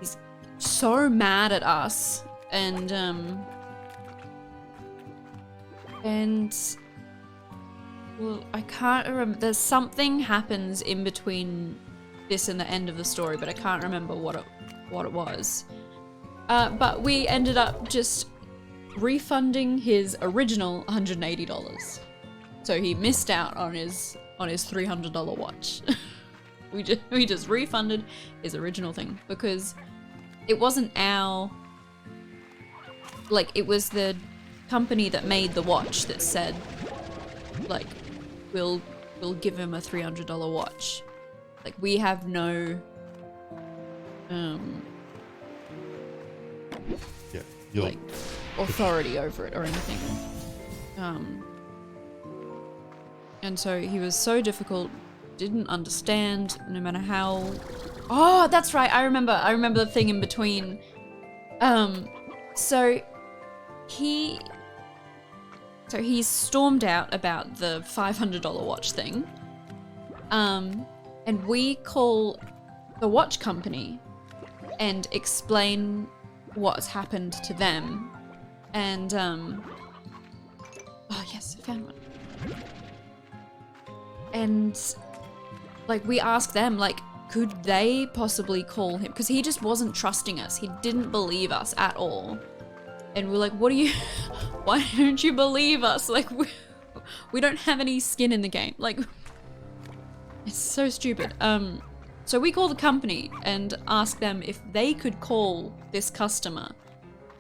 He's so mad at us, and well, I can't remember. There's something happens in between this and the end of the story, but I can't remember what it was. But we ended up just refunding his original $180. So he missed out on his $300 watch. we just refunded his original thing because it wasn't it was the company that made the watch that said, like, we'll give him a $300 watch. Like, we have no like authority over it or anything. And so he was so difficult, didn't understand no matter how. Oh, that's right. I remember the thing in between. So he stormed out about the $500 watch thing. And we call the watch company and explain what's happened to them. And oh yes, I found one. And like we asked them, like, could they possibly call him? Because he just wasn't trusting us. He didn't believe us at all. And we're like, why don't you believe us? Like, we don't have any skin in the game. Like, it's so stupid. So we call the company and ask them if they could call this customer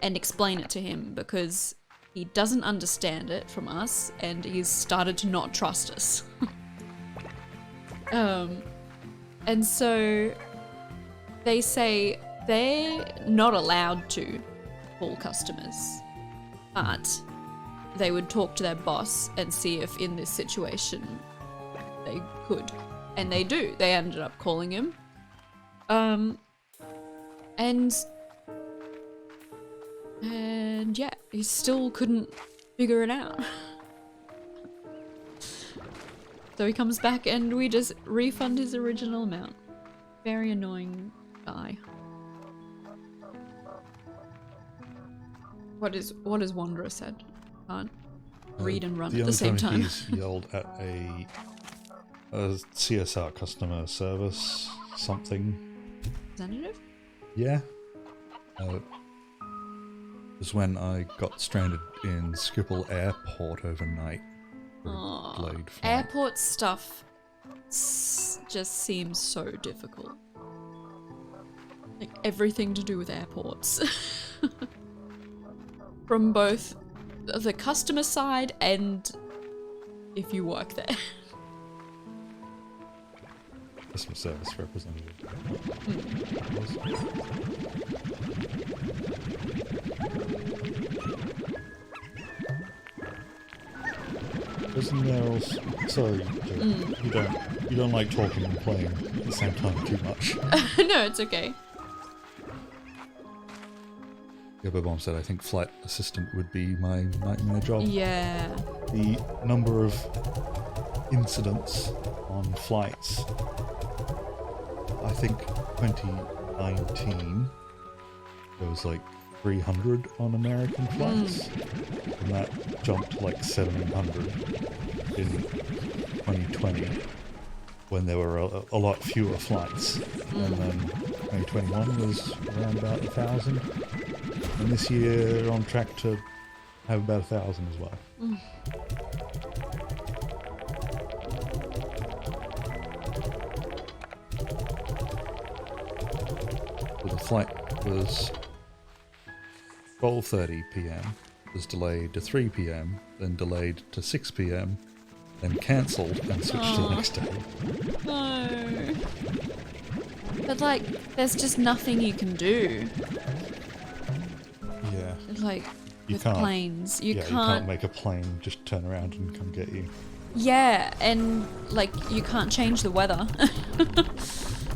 and explain it to him, because he doesn't understand it from us and he's started to not trust us. And so they say they're not allowed to call customers, but they would talk to their boss and see if in this situation they could. And they do. They ended up calling him. And yeah, he still couldn't figure it out. So he comes back and we just refund his original amount. Very annoying guy. What is Wanderer said? Can't read and run at the same time. He's yelled at a CSR customer service something. Representative? Yeah. Was when I got stranded in Schiphol Airport overnight. Airport stuff just seems so difficult. Like everything to do with airports. From both the customer side and if you work there. Customer service representative. Isn't there also... Sorry, Joe. You don't like talking and playing at the same time too much. No, it's okay. Bomb said, I think flight assistant would be my nightmare job. Yeah. The number of incidents on flights. I think 2019 there was like 300 on American flights, and that jumped to like 700 in 2020 when there were a lot fewer flights, and then 2021 was around about 1,000, and this year on track to have about 1,000 as well. So the flight was 12:30 p.m. was delayed to 3 p.m., then delayed to 6 p.m., then cancelled and switched to the next day. No. But like, there's just nothing you can do. Yeah. Like, You with can't- planes. You You can't. can't make a plane just turn around and come get you. Yeah, and like, you can't change the weather.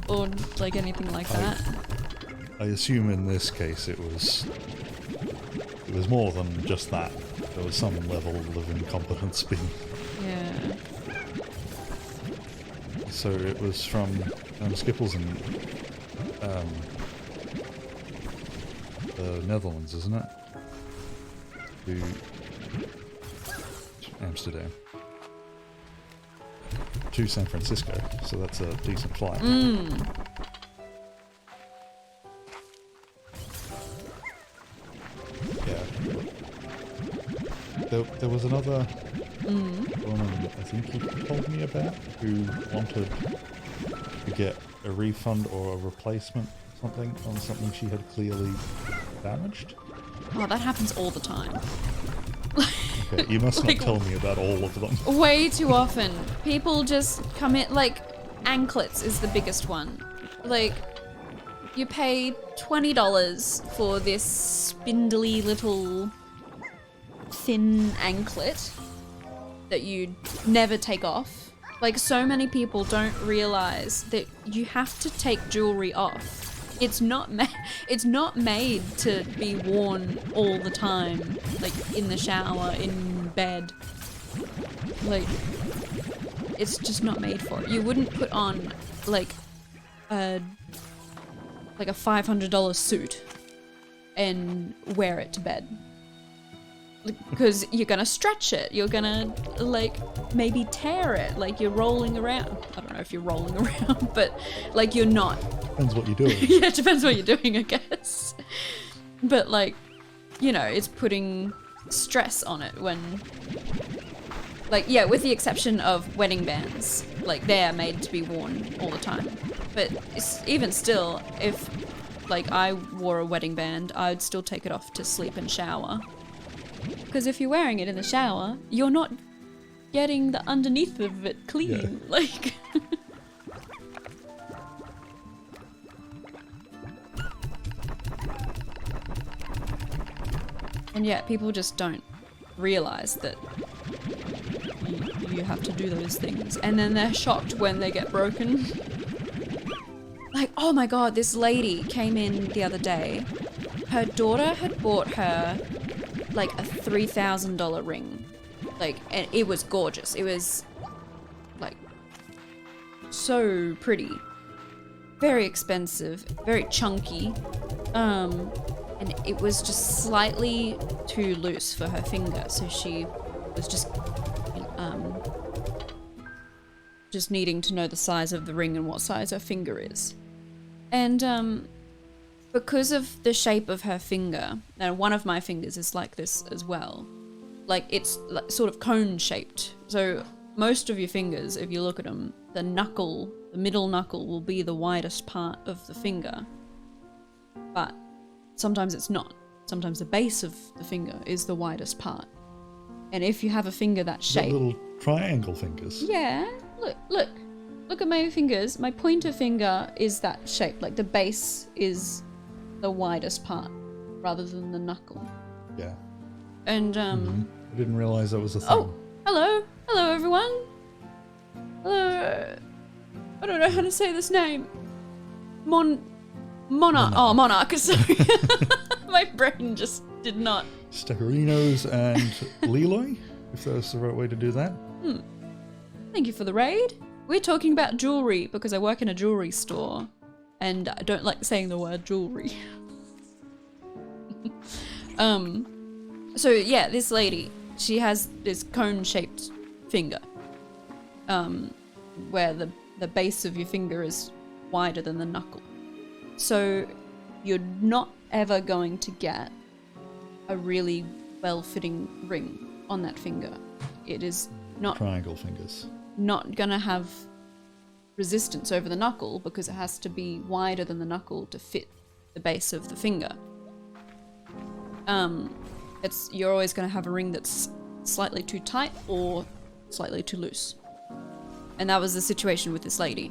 Or like anything like that. I assume in this case it was more than just that. There was some level of incompetence being. Yeah. So it was from Skipples in the Netherlands, isn't it? To Amsterdam. To San Francisco, so that's a decent flight. Yeah. There was another woman I think you told me about who wanted to get a refund or a replacement something on something she had clearly damaged. Oh, that happens all the time. Okay, you must Like- not tell me about all of them. Way too often. People just come in, like, anklets is the biggest one. Like, you pay $20 for this spindly little thin anklet that you never take off. Like, so many people don't realize that you have to take jewelry off. It's not made to be worn all the time, like in the shower, in bed. Like, it's just not made for it. You wouldn't put on like a $500 suit and wear it to bed. Because you're gonna stretch it, you're gonna like maybe tear it, like you're rolling around. I don't know if you're rolling around, but like you're not. Depends what you're doing. Yeah, it depends what you're doing, I guess. But like, you know, it's putting stress on it when, like, yeah, with the exception of wedding bands, like they're made to be worn all the time. But even still, if like I wore a wedding band, I'd still take it off to sleep and shower. Because if you're wearing it in the shower, you're not getting the underneath of it clean. Yeah. Like. And yet people just don't realize that you have to do those things. And then they're shocked when they get broken. Like, oh my god, this lady came in the other day. Her daughter had bought her like a $3,000 ring. Like, and it was gorgeous. It was like so pretty. Very expensive, very chunky. And it was just slightly too loose for her finger, so she was just needing to know the size of the ring and what size her finger is. And because of the shape of her finger, and one of my fingers is like this as well, like it's like sort of cone shaped. So most of your fingers, if you look at them, the middle knuckle will be the widest part of the finger. But sometimes it's not. Sometimes the base of the finger is the widest part. And if you have a finger that shape... Little triangle fingers. Yeah, look at my fingers. My pointer finger is that shape. Like the base is the widest part rather than the knuckle. Yeah. And I didn't realize that was a thing. oh, hello everyone. Hello. I don't know how to say this name. Monarch. Oh, Monarch. Sorry. My brain just did not. Stecarinos and Leloy, if that's the right way to do that. Thank you for the raid. We're talking about jewelry because I work in a jewelry store and I don't like saying the word jewelry. So yeah, this lady, she has this cone-shaped finger, where the base of your finger is wider than the knuckle. So you're not ever going to get a really well-fitting ring on that finger. It is not Triangle fingers. not gonna have resistance over the knuckle because it has to be wider than the knuckle to fit the base of the finger. You're always gonna have a ring that's slightly too tight or slightly too loose. And that was the situation with this lady.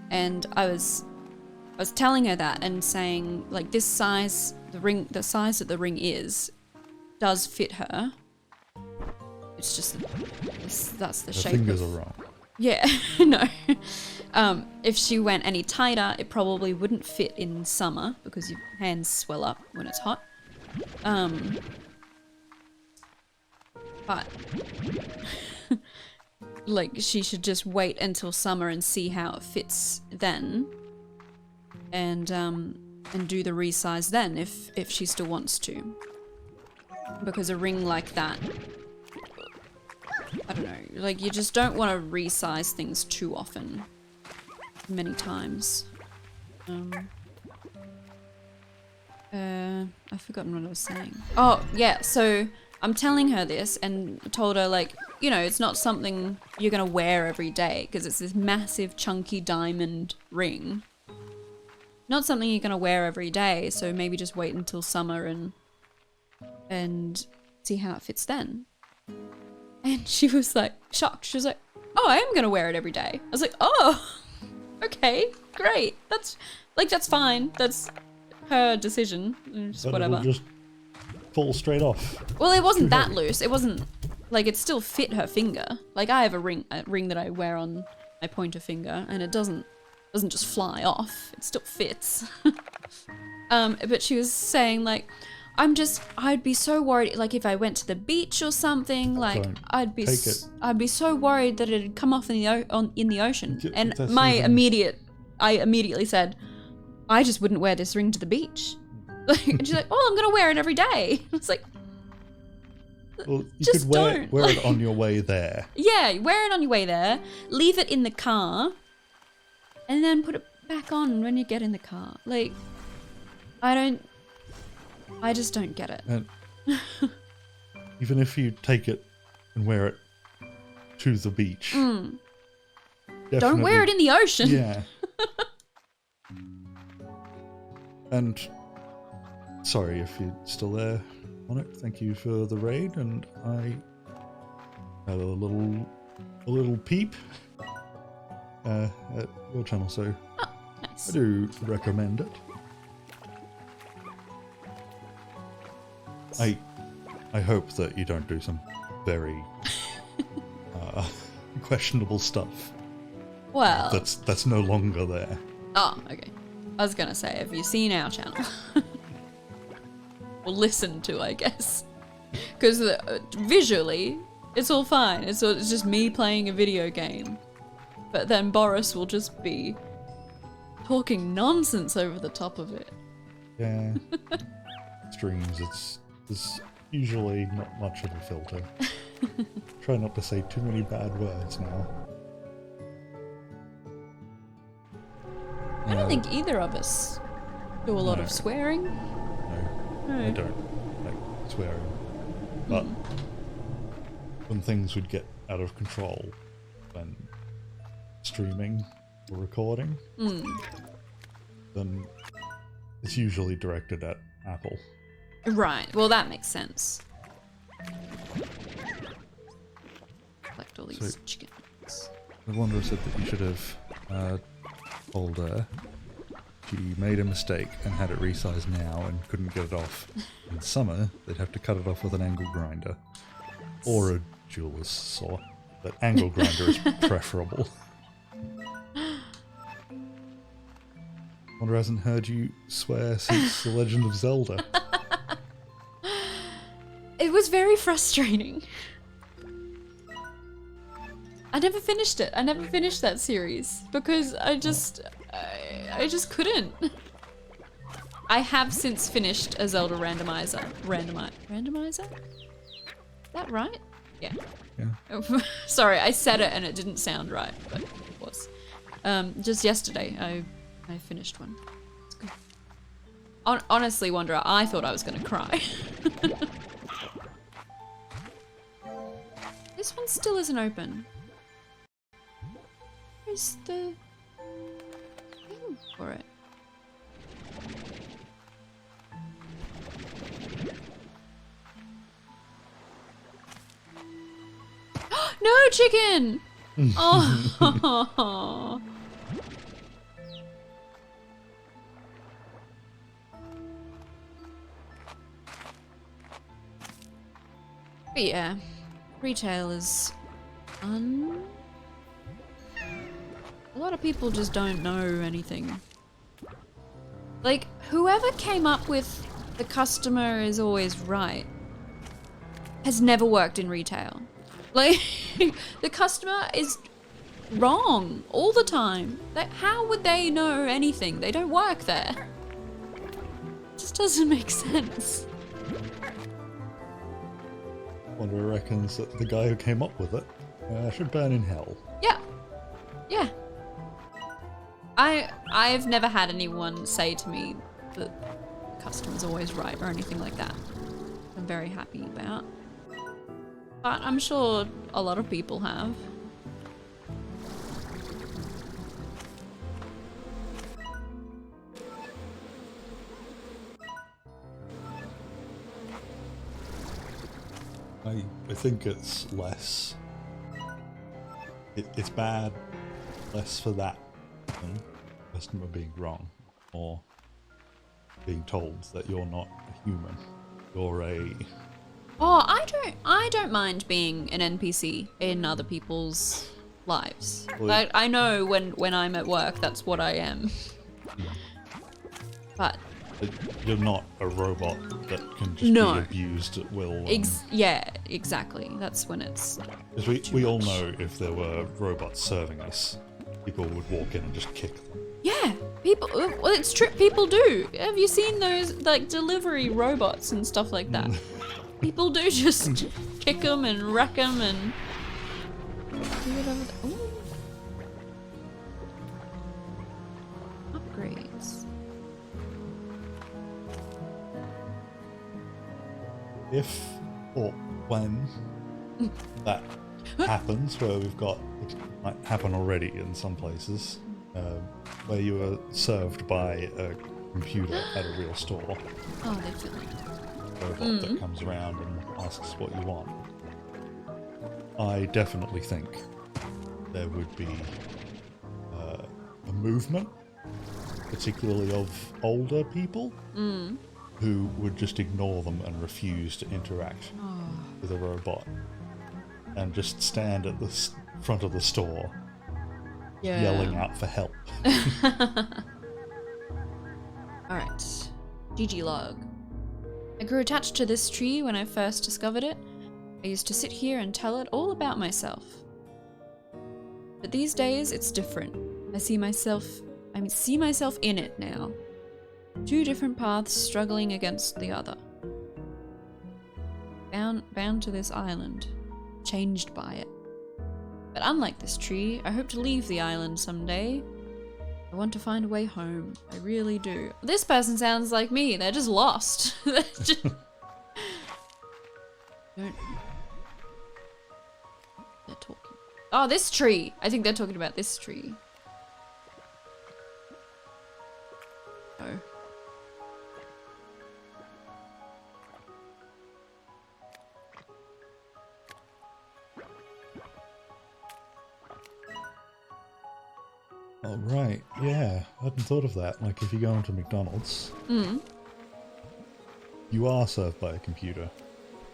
And I was telling her that and saying, like, this size, the size that the ring is, does fit her. It's just, that's the shape. The fingers are wrong. Yeah, no. If she went any tighter, it probably wouldn't fit in summer because your hands swell up when it's hot. But like, she should just wait until summer and see how it fits then, and do the resize then if she still wants to. Because a ring like that, I don't know, like, you just don't want to resize things too often, many times. I've forgotten what I was saying. Oh, yeah, so I'm telling her this and told her, like, you know, it's not something you're gonna wear every day because it's this massive chunky diamond ring. Not something you're gonna wear every day, so maybe just wait until summer and see how it fits then. And she was like shocked. She was like, oh, I am gonna wear it every day. I was like, oh, okay, great. That's fine. That's her decision. Just But whatever. it'll just fall straight off. Well, it wasn't that loose. It wasn't, like, it still fit her finger. Like, I have a ring that I wear on my pointer finger, and it doesn't just fly off. It still fits. But she was saying, like, I'd be so worried, like, if I went to the beach or something, like, I'd be so worried that it'd come off in the ocean. And I immediately said, I just wouldn't wear this ring to the beach. And she's like, oh, I'm gonna wear it every day. It's like, well, you just could wear don't. it on your way there. Yeah, wear it on your way there, leave it in the car, and then put it back on when you get in the car. Like, I just don't get it. And even if you take it and wear it to the beach. Don't wear it in the ocean. Yeah. And sorry if you're still there on it. Thank you for the raid, and I had a little peep at your channel, so Nice. I do recommend it. I hope that you don't do some very questionable stuff. Well, That's no longer there. oh, okay. I was gonna say, have you seen our channel? Or listened to, I guess. Because visually, it's all fine. It's just me playing a video game. But then Boris will just be talking nonsense over the top of it. Yeah. Streams, there's usually not much of a filter. Try not to say too many bad words now. I don't think either of us do a lot of swearing. No, I don't like swearing. But when things would get out of control when streaming or recording, then it's usually directed at Apple. Right, well that makes sense. Collect all these chickens. The Wanderer said that you should have told her she made a mistake and had it resized now and couldn't get it off. In summer, they'd have to cut it off with an angle grinder. Or a jeweler's saw. But angle grinder is preferable. Wanderer hasn't heard you swear since The Legend of Zelda. It was very frustrating. I never finished it. I never finished that series because I just couldn't. I have since finished a Zelda randomizer. Randomizer? Is that right? Yeah. Yeah. Sorry, I said it and it didn't sound right, but it was. Just yesterday, I finished one. It's good. Honestly, Wanderer, I thought I was gonna cry. This one still isn't open. Where's the thing for it? No chicken! Oh. But yeah, retail is fun. A lot of people just don't know anything. Like, whoever came up with the customer is always right has never worked in retail. Like, the customer is wrong all the time. How would they know anything? They don't work there. It just doesn't make sense. Wanderer reckons that the guy who came up with it should burn in hell. Yeah. Yeah. I've never had anyone say to me that the customer's always right or anything like that. I'm very happy about. But I'm sure a lot of people have. I think it's less. It's bad less for that than customer being wrong or being told that you're not a human. You're a... Oh, I don't mind being an NPC in other people's lives. Well, like, I know when I'm at work, that's what I am. But you're not a robot that can just be abused at will. Yeah, exactly. That's when it's. Because we all know if there were robots serving us, people would walk in and just kick them. Yeah, people. Well, it's true. People do. Have you seen those like delivery robots and stuff like that? People do just kick them and wreck them and do whatever. Ooh. Upgrades. If or when that happens, where we've got, it might happen already in some places, where you are served by a computer at a real store. Oh, they feel like Robot that comes around and asks what you want. I definitely think there would be a movement, particularly of older people, who would just ignore them and refuse to interact with a robot, and just stand at the front of the store yelling out for help. Alright. GG log. I grew attached to this tree when I first discovered it. I used to sit here and tell it all about myself. But these days, it's different. I see myself in it now. Two different paths struggling against the other. Bound to this island. Changed by it. But unlike this tree, I hope to leave the island someday. I want to find a way home. I really do. This person sounds like me. They're just lost. They're just... They're talking. Oh, this tree. I think they're talking about this tree. Oh. Oh, right. Yeah, I hadn't thought of that. Like, if you go into McDonald's, you are served by a computer.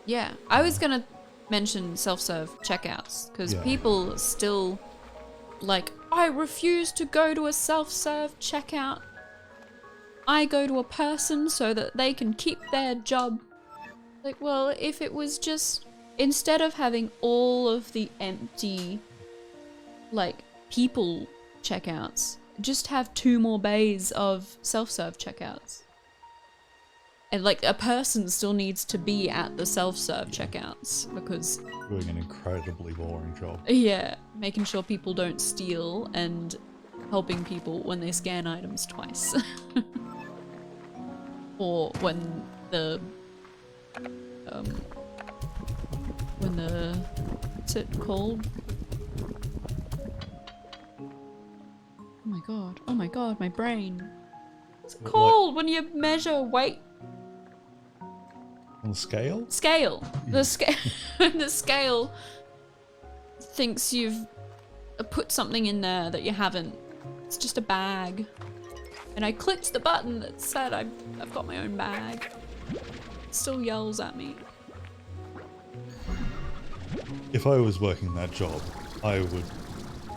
Yeah, I was gonna mention self-serve checkouts, because people still, like, I refuse to go to a self-serve checkout. I go to a person so that they can keep their job. Like, well, if it was just, instead of having all of the empty like people checkouts. Just have 2 more bays of self-serve checkouts. And like a person still needs to be at the self-serve checkouts because Doing an incredibly boring job. yeah, making sure people don't steal and helping people when they scan items twice. Or when the what's it called? Oh my god, my brain. What's it called when you measure weight? On the scale? Scale. The scale. The scale thinks you've put something in there that you haven't. It's just a bag. And I clicked the button that said I've got my own bag. It still yells at me. If I was working that job, I would,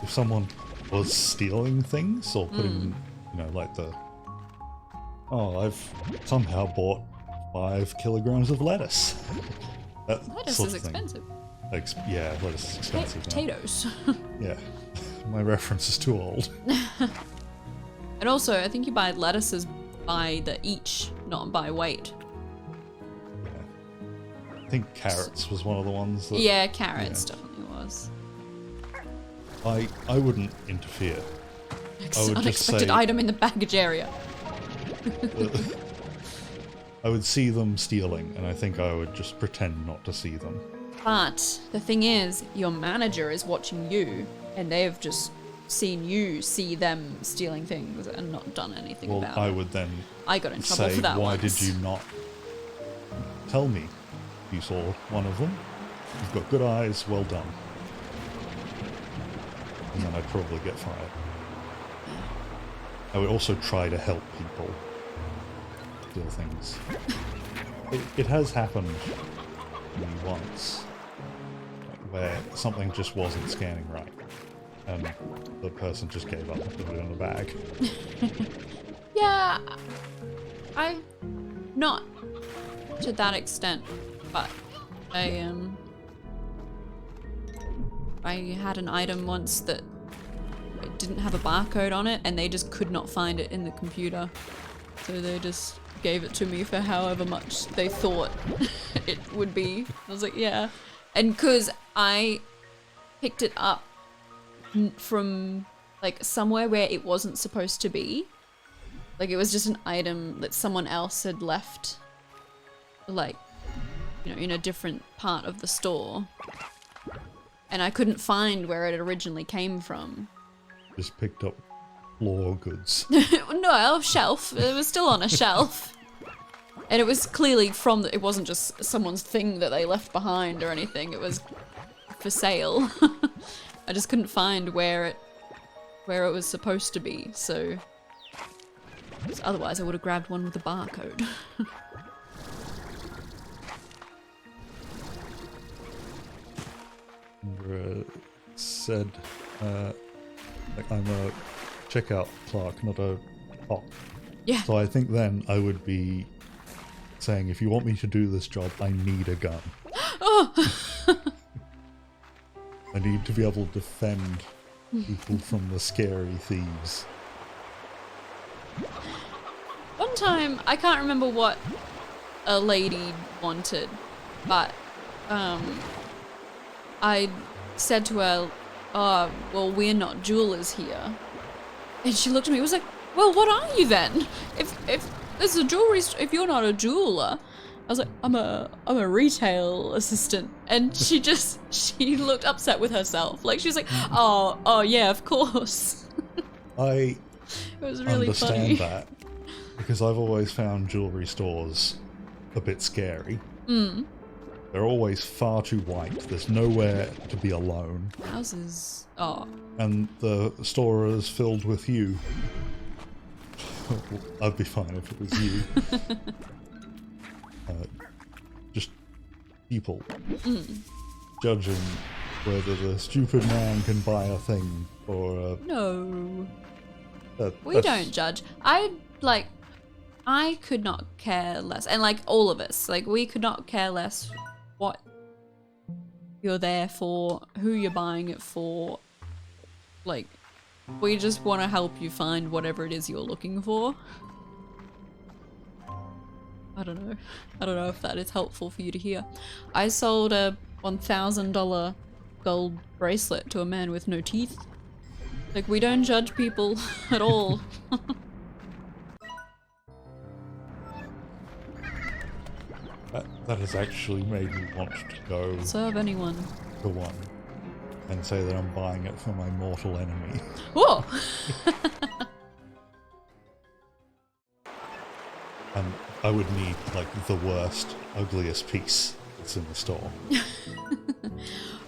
if someone was stealing things or putting, you know, like I've somehow bought 5 kilograms of lettuce. Lettuce is expensive. Yeah, lettuce is expensive. Potatoes. Yeah, my reference is too old. And also, I think you buy lettuces by the each, not by weight. Yeah. I think carrots was one of the ones that... Yeah, carrots definitely was. I wouldn't interfere. I would Unexpected just say, item in the baggage area. I would see them stealing, and I think I would just pretend not to see them. But the thing is, your manager is watching you, and they have just seen you see them stealing things and not done anything about it. I would then I got in trouble say, for that why once. did you not tell me you saw one of them? You've got good eyes, well done. And then I'd probably get fired. I would also try to help people steal things. It has happened to me once, where something just wasn't scanning right, and the person just gave up and put it in a bag. Yeah, not to that extent, but I had an item once that didn't have a barcode on it, and they just could not find it in the computer, so they just gave it to me for however much they thought it would be. I was like, yeah. And because I picked it up from like somewhere where it wasn't supposed to be, like it was just an item that someone else had left, like, you know, in a different part of the store, and I couldn't find where it originally came from. Just picked up floor goods. No, a shelf. It was still on a shelf. And it was clearly from it wasn't just someone's thing that they left behind or anything. It was for sale. I just couldn't find where it was supposed to be, so otherwise I would have grabbed one with a barcode. Said, like, I'm a checkout clerk, not a cop. Yeah. So I think then I would be saying, if you want me to do this job, I need a gun. Oh! I need to be able to defend people from the scary thieves. One time, I can't remember what a lady wanted, but I said to her, oh, well, we're not jewelers here. And she looked at me and was like, well, what are you then? If there's a jewelry store, if you're not a jeweler. I was like, I'm a retail assistant. And she looked upset with herself. Like, she was like, oh yeah, of course. I it was really understand funny. that, because I've always found jewelry stores a bit scary. Mm. They're always far too white. There's nowhere to be alone. Houses. Oh. And the store is filled with you. I'd be fine if it was you. Just people judging whether the stupid man can buy a thing or No. We that's- don't judge. I could not care less. And like all of us, like we could not care less what you're there for, who you're buying it for. Like, we just want to help you find whatever it is you're looking for. I don't know. I don't know if that is helpful for you to hear. I sold a $1,000 gold bracelet to a man with no teeth. Like, we don't judge people at all. That has actually made me want to go Serve anyone. to one and say that I'm buying it for my mortal enemy. Whoa! And I would need, like, the worst, ugliest piece that's in the store.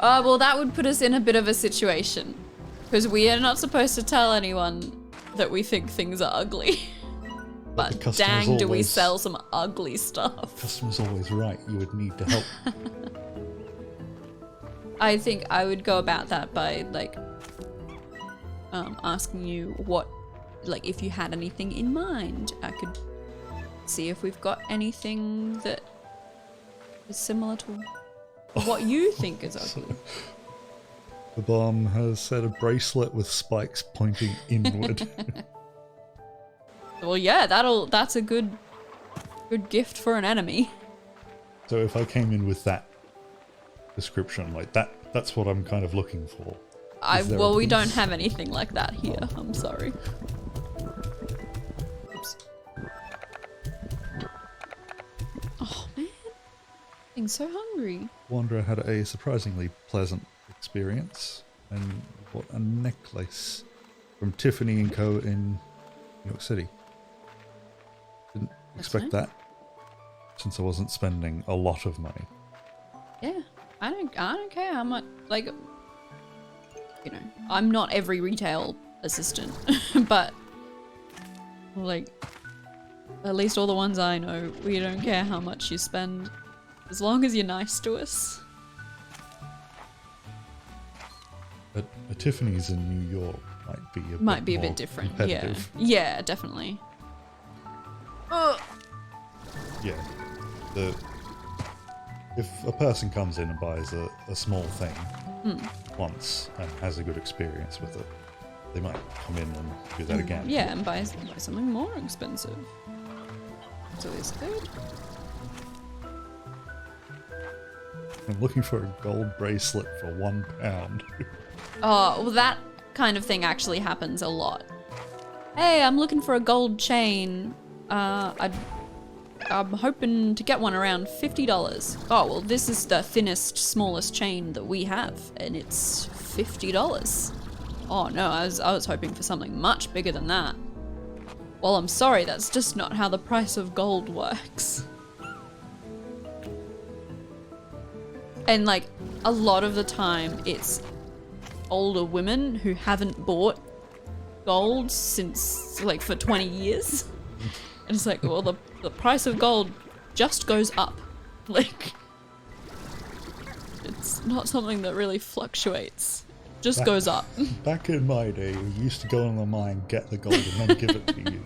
Well, that would put us in a bit of a situation. Because we are not supposed to tell anyone that we think things are ugly. But dang, do we sell some ugly stuff. Customer's always right. You would need to help. I think I would go about that by, like, asking you what, like, if you had anything in mind. I could see if we've got anything that is similar to what you think is ugly. The bomb has said a bracelet with spikes pointing inward. Well, yeah, that's a good gift for an enemy. So if I came in with that description, like that's what I'm kind of looking for. Well, we don't have anything like that here. I'm sorry. Oops. Oh man, I'm so hungry. Wanderer had a surprisingly pleasant experience and bought a necklace from Tiffany & Co. in New York City. Didn't expect that, since I wasn't spending a lot of money. Yeah, I don't care how much, like, you know, I'm not every retail assistant, but, like, at least all the ones I know, we don't care how much you spend, as long as you're nice to us. A Tiffany's in New York might be a bit different. competitive. Yeah, definitely. Yeah. If a person comes in and buys a small thing once and has a good experience with it, they might come in and do that again. Yeah, and buy something more expensive. It's always good. I'm looking for a gold bracelet for £1. Oh, well, that kind of thing actually happens a lot. Hey, I'm looking for a gold chain. I'm hoping to get one around $50. Oh, well, this is the thinnest, smallest chain that we have, and it's $50. Oh no, I was hoping for something much bigger than that. Well, I'm sorry, that's just not how the price of gold works. And, like, a lot of the time, it's older women who haven't bought gold since, like, for 20 years. And it's like, well, the price of gold just goes up. Like, it's not something that really fluctuates. Just goes up. Back in my day, we used to go in the mine, get the gold, and then give it to you.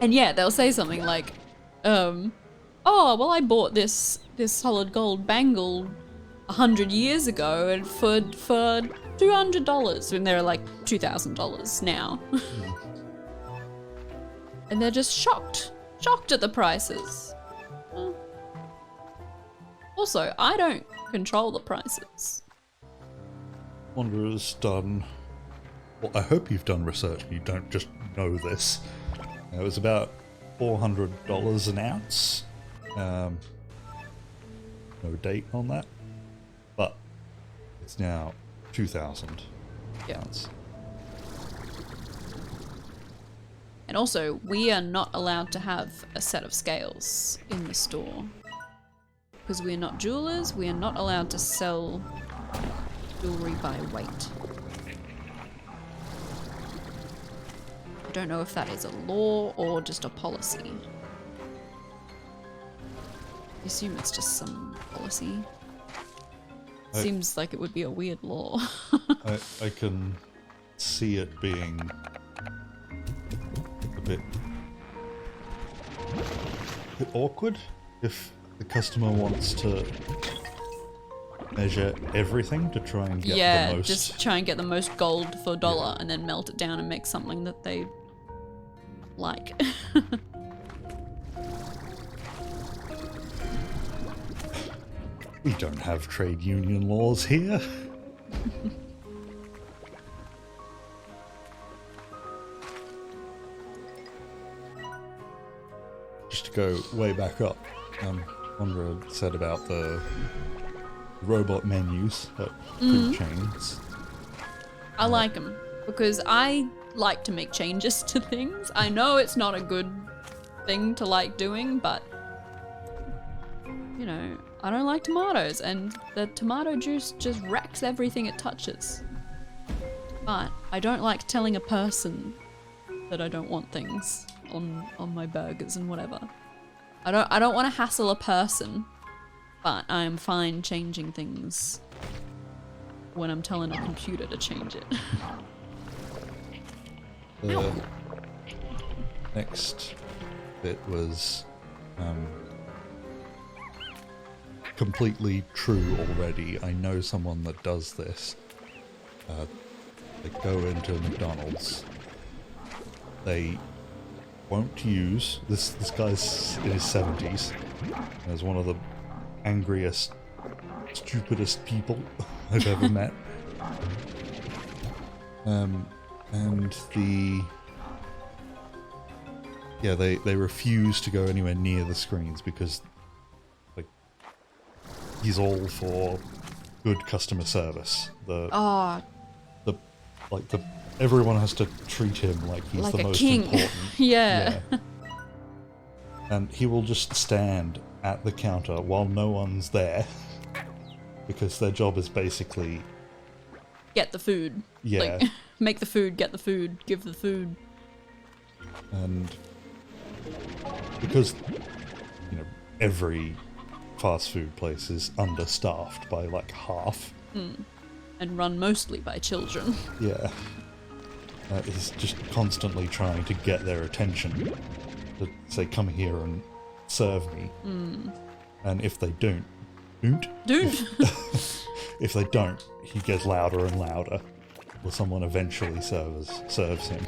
And yeah, they'll say something like, oh, well, I bought this solid gold bangle 100 years ago and for $200 when they're like $2,000 now. And they're just shocked at the prices. Also, I don't control the prices. Wanderer's done... Well, I hope you've done research and you don't just know this. It was about $400 an ounce. No date on that. But it's now 2,000 ounce. And also, we are not allowed to have a set of scales in the store. Because we are not jewelers, we are not allowed to sell jewelry by weight. I don't know if that is a law or just a policy. I assume it's just some policy. Seems like it would be a weird law. I can see it being a bit awkward if the customer wants to measure everything to try and get the most. Just try and get the most gold for a dollar and then melt it down and make something that they like. We don't have trade union laws here. Just to go way back up, Ondra said about the robot menus at food chains. I like them because I like to make changes to things. I know it's not a good thing to like doing, but you know, I don't like tomatoes and the tomato juice just wrecks everything it touches. But I don't like telling a person that I don't want things on my burgers and whatever. I don't want to hassle a person, but I am fine changing things when I'm telling a computer to change it. The next bit was completely true already. I know someone that does this. They go into McDonald's. They won't use this guy's in his 70s. As one of the angriest, stupidest people I've ever met. And they refuse to go anywhere near the screens because like he's all for good customer service. Everyone has to treat him like he's like the a most king. important. Yeah. And he will just stand at the counter while no one's there because their job is basically Get the food. Yeah. Like, make the food, get the food, give the food. And because every fast food place is understaffed by like half. And run mostly by children. Yeah. He's just constantly trying to get their attention. To say, come here and serve me. And if they don't, if they don't, he gets louder and louder. Or someone eventually serves him.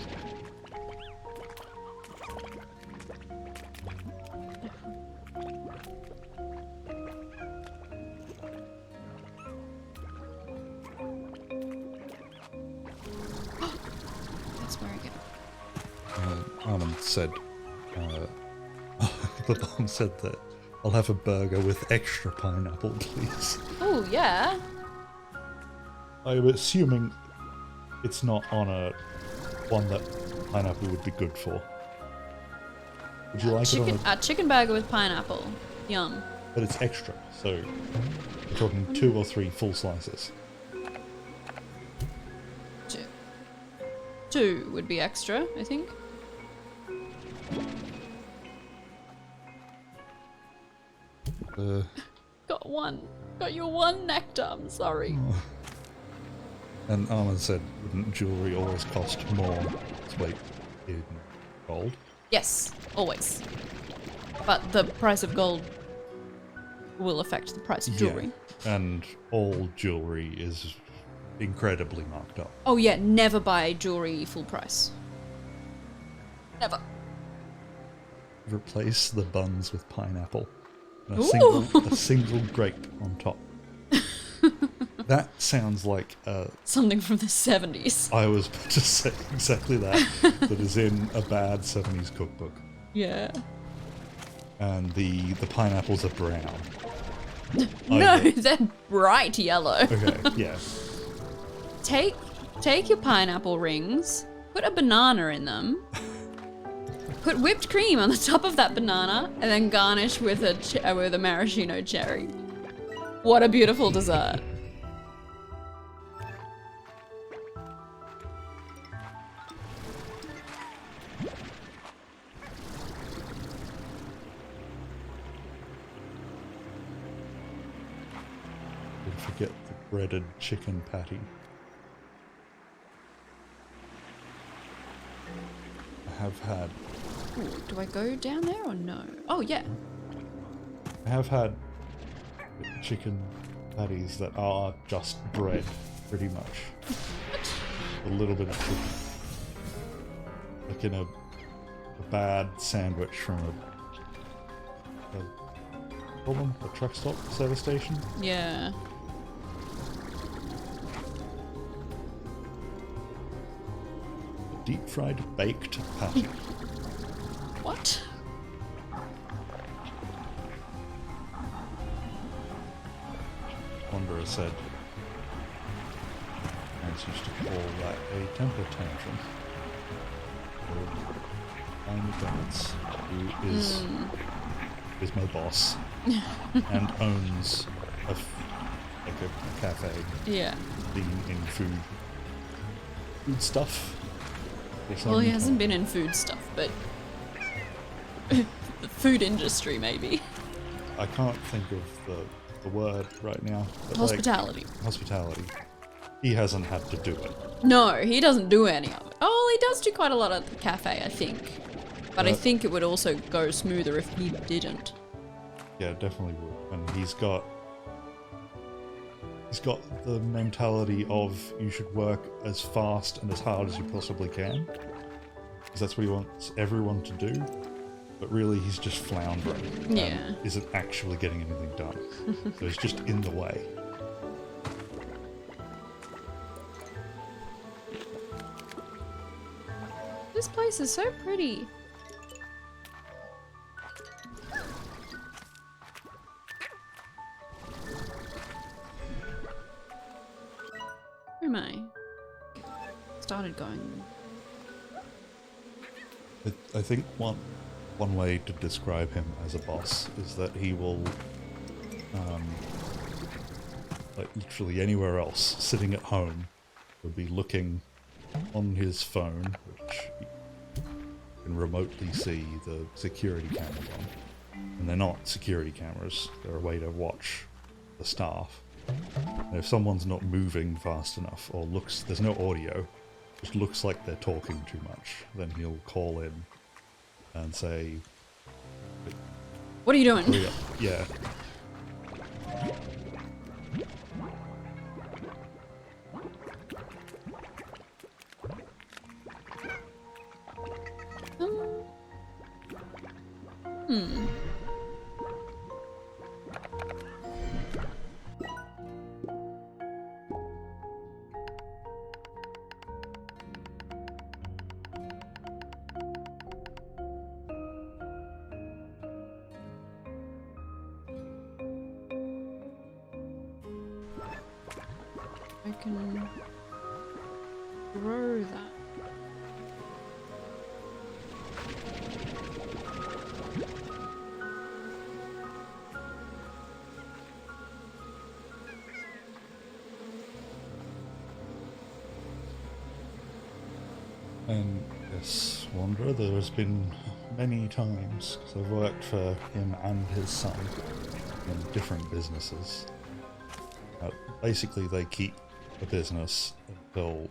That's where I get. Armand said, the bomb said that I'll have a burger with extra pineapple, please. Oh, yeah. I'm assuming it's not on one that pineapple would be good for. Would you like it on A chicken burger with pineapple. Yum. But it's extra, so we're talking 2 or 3 full slices. 2 would be extra, I think. Got one. Got your one nectar, I'm sorry. Oh. And Armand said, wouldn't jewellery always cost more its weight in gold? Yes, always. But the price of gold will affect the price of jewellery. Yeah. And all jewellery is incredibly marked up. Oh yeah, never buy jewellery full price. Never. Replace the buns with pineapple. And Ooh. a single grape on top. That sounds like something from the 70s. I was about to say exactly that. That is in a bad 70s cookbook. Yeah. And the pineapples are brown. No, they're bright yellow. Okay, yeah. Take your pineapple rings, put a banana in them, put whipped cream on the top of that banana, and then garnish with a maraschino cherry. What a beautiful dessert. Didn't forget the breaded chicken patty. I have had... Ooh, do I go down there or no? Oh, yeah. I have had chicken patties that are just bread, pretty much. A little bit of chicken. Like in a bad sandwich from a truck stop service station. Yeah. Deep fried baked patty. What? Wanderer said parents used to call that a temper tantrum. Tiny Donuts, who is my boss and owns a cafe. Yeah. Being in food stuff. Well, he hasn't been in food stuff, but the food industry maybe. I can't think of the word right now. But Hospitality. like, hospitality. He hasn't had to do it. No, he doesn't do any of it. Oh, he does do quite a lot at the cafe, I think. But I think it would also go smoother if he didn't. Yeah, definitely would. And he's got the mentality of you should work as fast and as hard as you possibly can. Because that's what he wants everyone to do. But really, he's just floundering. Yeah. And isn't actually getting anything done. So he's just in the way. This place is so pretty. Where am I? Started going. I think one way to describe him as a boss is that he will, like literally anywhere else, sitting at home, would be looking on his phone, which you can remotely see the security cameras on. And they're not security cameras, they're a way to watch the staff. And if someone's not moving fast enough, or there's no audio, just looks like they're talking too much, then he'll call in and say, "What are you doing?" "Hurry up." Yeah. I can grow that. And yes, Wanderer, there has been many times, because I've worked for him and his son in different businesses. Basically, they keep a business until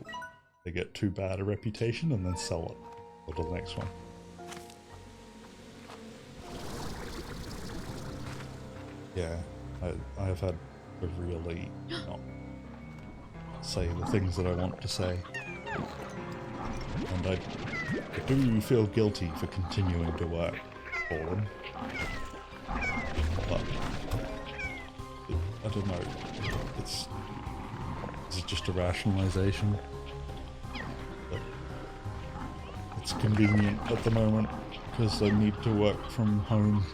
they get too bad a reputation and then sell it. Go to the next one. Yeah, I have had to really not say the things that I want to say. And I do feel guilty for continuing to work for him. But I don't know. Is it just a rationalization? But it's convenient at the moment because I need to work from home.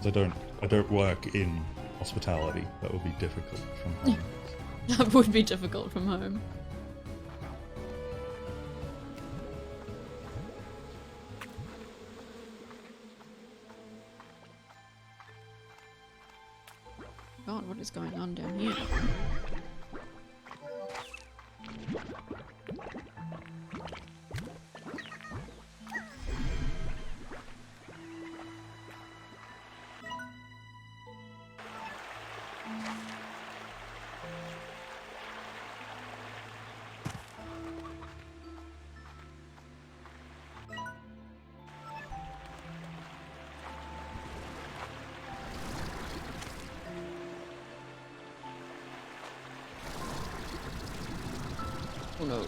I don't work in hospitality. That would be difficult from home. That would be difficult from home. God, what is going on down here? Oh no.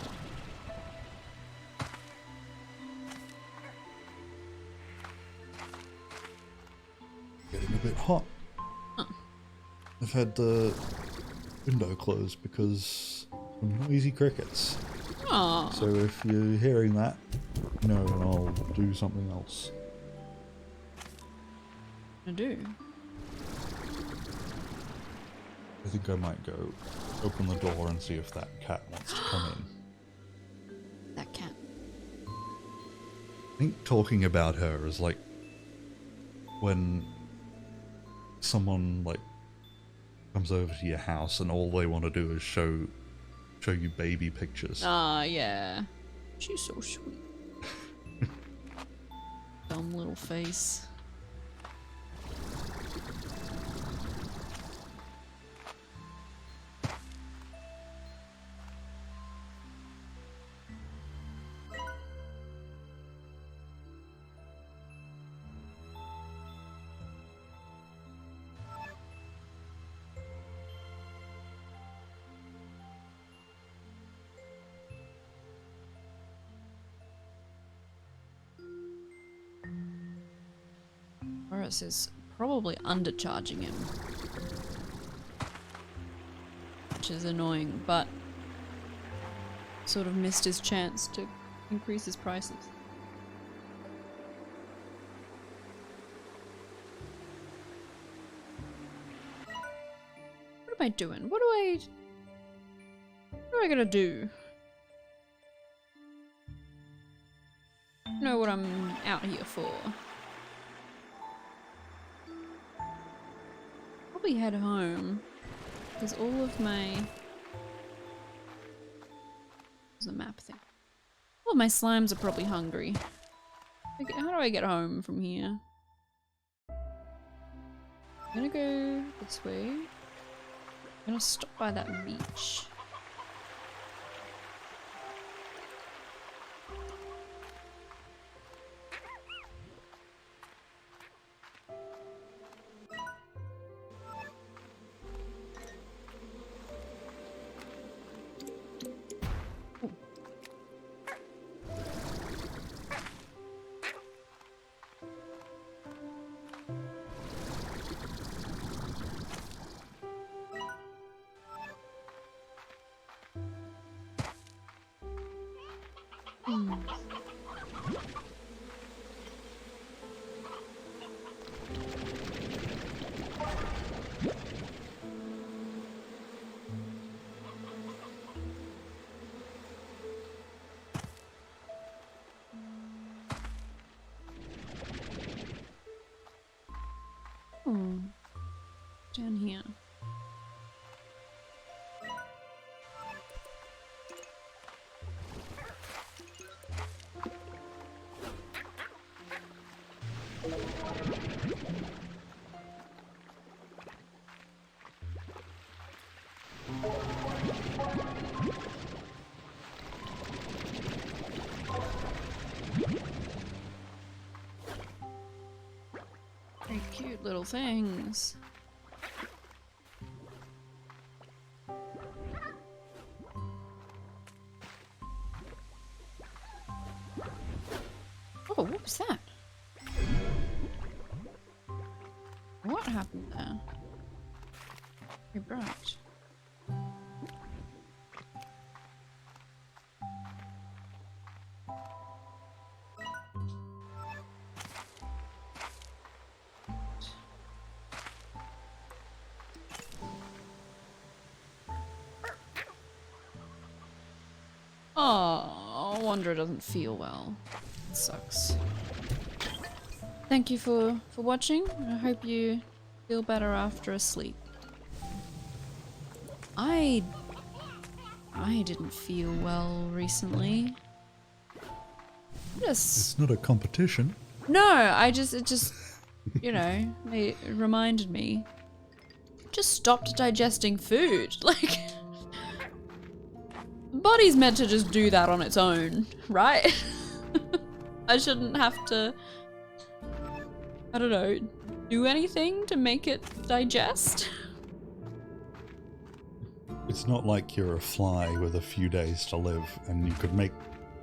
Getting a bit hot. Huh. I've had the window closed because some noisy crickets. Aww. So if you're hearing that, no, and I'll do something else. I do. I think I might go open the door and see if that cat wants to come in. That cat. I think talking about her is like when someone like comes over to your house and all they want to do is show you baby pictures. Ah, yeah. She's so sweet. Dumb little face. Boris is probably undercharging him. Which is annoying, but sort of missed his chance to increase his prices. What am I doing? What am I gonna do? I don't know what I'm out here for. Probably head home because all of my there's a map thing. All of my slimes are probably hungry. Okay, how do I get home from here? I'm gonna go this way. I'm gonna stop by that beach. Down here. Very cute little things. Oh, what was that? What happened there? Very bright. Oh, Wanderer doesn't feel well. It sucks. Thank you for watching. I hope you feel better after a sleep. I didn't feel well recently. It's not a competition. No, it just, you know, it reminded me. Just stopped digesting food. Like, the body's meant to just do that on its own, right? I shouldn't have to, I don't know, do anything to make it digest. It's not like you're a fly with a few days to live and you could make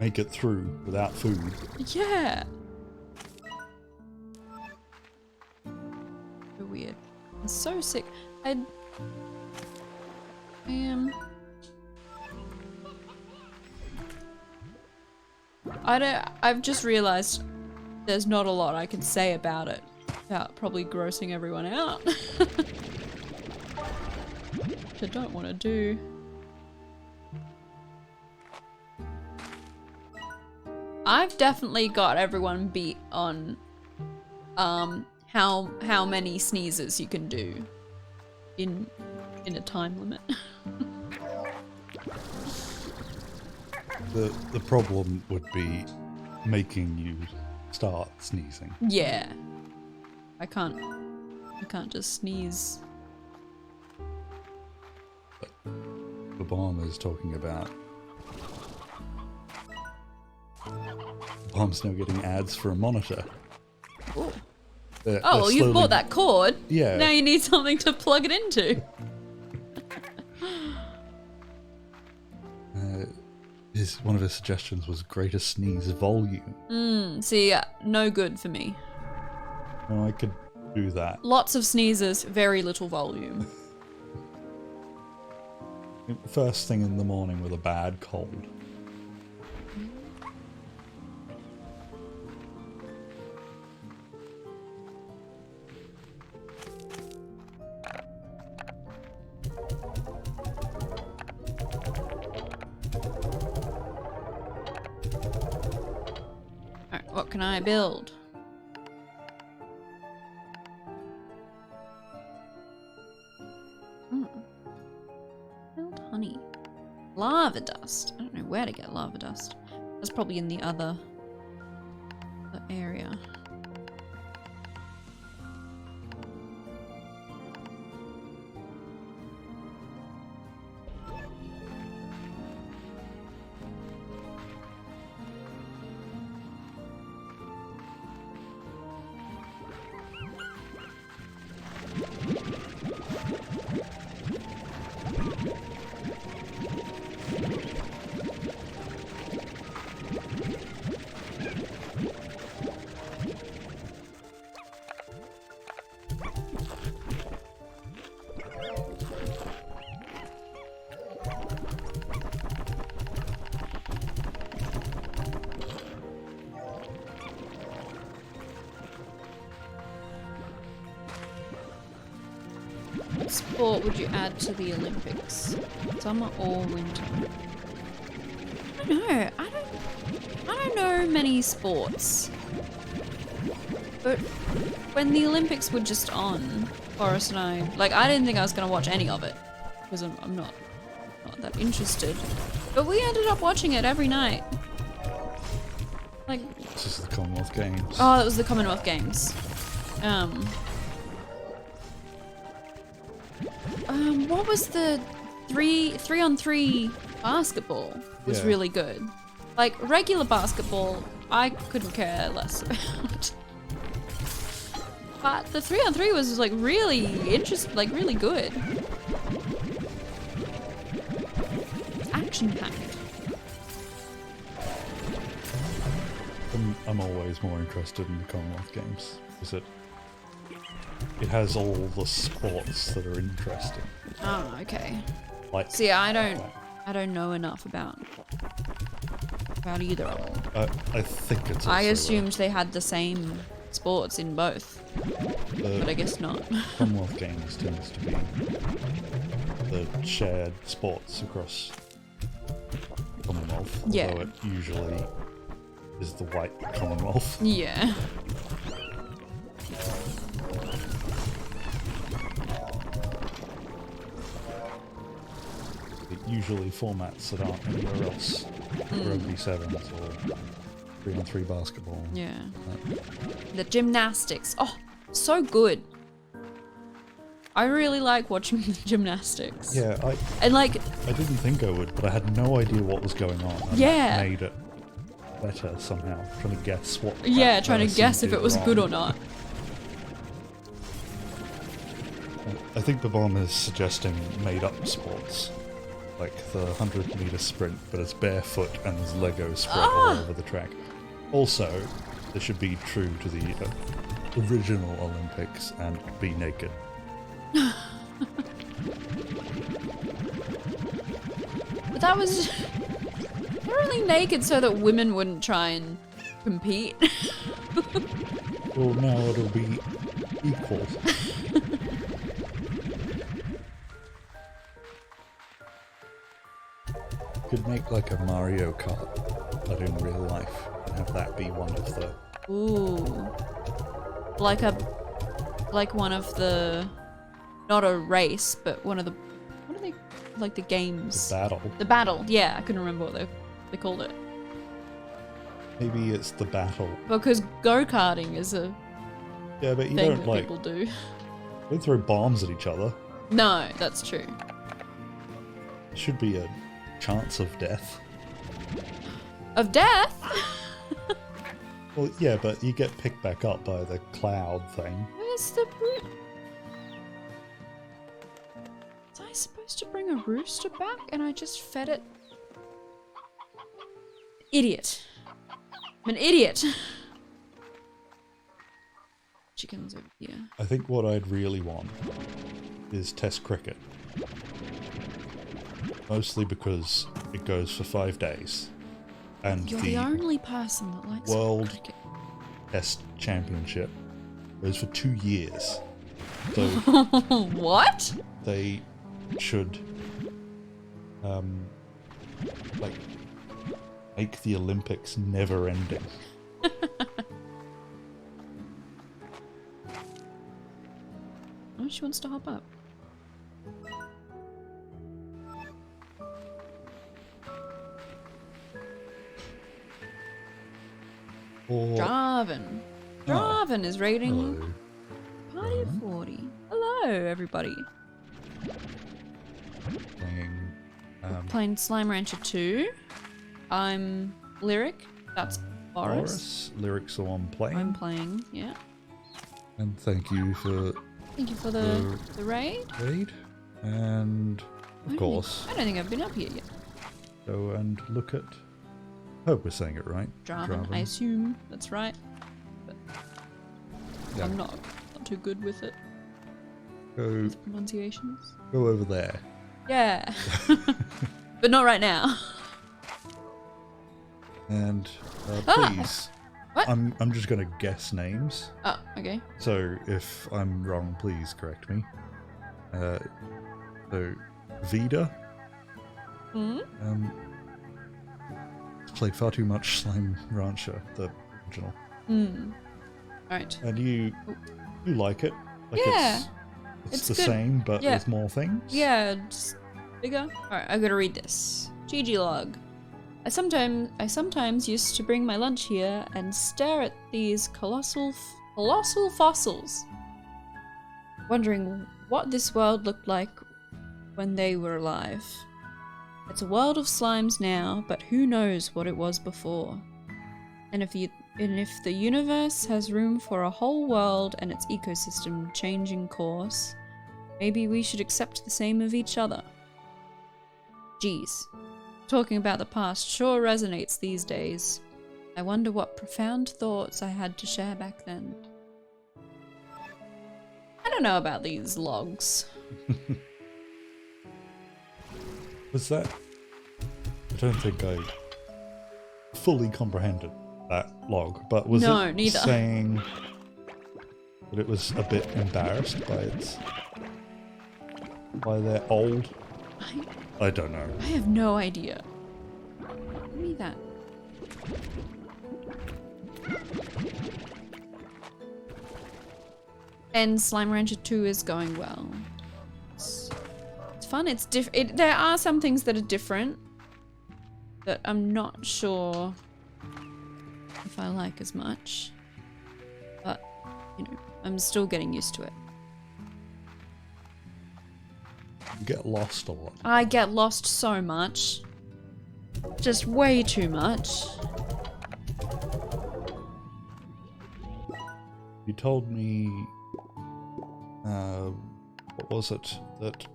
it through without food. Yeah. So weird. I'm so sick. I am. I've just realized there's not a lot I can say about it without probably grossing everyone out. Which I don't want to do. I've definitely got everyone beat on how many sneezes you can do in a time limit. The problem would be making you start sneezing. Yeah. I can't just sneeze. But the bomb is talking about. The bomb's now getting ads for a monitor. Ooh. They're Oh, you've slowly- bought that cord? Yeah. Now you need something to plug it into. One of his suggestions was greater sneeze volume. See, no good for me. Well, I could do that. Lots of sneezes, very little volume. First thing in the morning with a bad cold. Alright, what can I build? Build honey. Lava dust. I don't know where to get lava dust. That's probably in the other area. What sport would you add to the Olympics? Summer or winter? I don't know. I don't know many sports. But when the Olympics were just on, Forrest and I didn't think I was gonna watch any of it because I'm not that interested. But we ended up watching it every night. Like, This is the Commonwealth Games. oh, that was the Commonwealth Games. What was the 3-on-3 basketball was Yeah. really good. Like regular basketball, I couldn't care less about. But the 3-on-3 was like really interesting, like really good. Action packed. I'm always more interested in the Commonwealth Games because it has all the sports that are interesting. Oh, okay. Like, See, I don't know enough about either of them. I think it's. I also, assumed they had the same sports in both, but I guess not. Commonwealth Games tends to be the shared sports across the Commonwealth, Yeah. although it usually is the white Commonwealth. Yeah. It usually formats that aren't anywhere else. Rugby sevens or 3-on-3 basketball. Yeah. That- The gymnastics. Oh, so good. I really like watching the gymnastics. Yeah, And like, I didn't think I would, but I had no idea what was going on. And Yeah. that made it better somehow. Trying to guess what. yeah, that trying to person guess if did it was wrong. good or not. I think the bomb is suggesting made-up sports. like the 100-meter sprint, but it's barefoot and there's Legos spread all over the track. Also, they should be true to the original Olympics and be naked. But that was... They're only naked so that women wouldn't try and compete. Well, now it'll be equal. Could make like a Mario Kart, but in real life, and have that be one of the... Ooh. Like one of the... Not a race, but one of the... What are they... Like the games? The battle. The battle, yeah. I couldn't remember what they called it. Maybe it's the battle. Because go-karting is a Yeah, but you thing don't that like... people do. Don't throw bombs at each other. No, that's true. Should be a chance of death. Of death? Well, yeah, but you get picked back up by the cloud thing. Where's the root? Was I supposed to bring a rooster back and I just fed it? Idiot. I'm an idiot. Chickens over here. I think what I'd really want is Test cricket. Mostly because it goes for 5 days. And You're the only person that likes World cricket. Test Championship goes for 2 years. So What? they should like make the Olympics never ending. Oh, she wants to hop up. Or Draven. Draven is rating hello. Party of 40. Hello, everybody. Playing Slime Rancher 2. I'm Lyric. That's Boris. Lyrics are on playing. I'm playing, yeah. And thank you for Thank you for the raid. raid. And of course, I don't think I've been up here yet. go and look at... I hope we're saying it right. Draven, I assume that's right. But Yeah. I'm not too good with it. Go, With pronunciations. go over there. Yeah. But not right now. And please, What? I'm just gonna guess names. Oh, okay. So if I'm wrong, please correct me. So Vida. Mm? Played far too much Slime Rancher, the original. Alright. And you like it? Like Yeah. it's It's the good. same, but Yeah. with more things. Yeah, just bigger. Alright, I gotta read this. GG log. I sometimes used to bring my lunch here and stare at these colossal fossils, wondering what this world looked like when they were alive. It's a world of slimes now, but who knows what it was before. And if the universe has room for a whole world and its ecosystem changing course, maybe we should accept the same of each other. Geez. Talking about the past sure resonates these days. I wonder what profound thoughts I had to share back then. I don't know about these logs. Was that? I don't think I fully comprehended that log, but was No, it neither. saying that it was a bit embarrassed by their old? I don't know. I have no idea. Give me that. And Slime Rancher 2 is going well. It's fun. It's there are some things that are different that I'm not sure if I like as much. But, you know, I'm still getting used to it. You get lost a lot. I get lost so much. Just way too much. You told me, what was it, that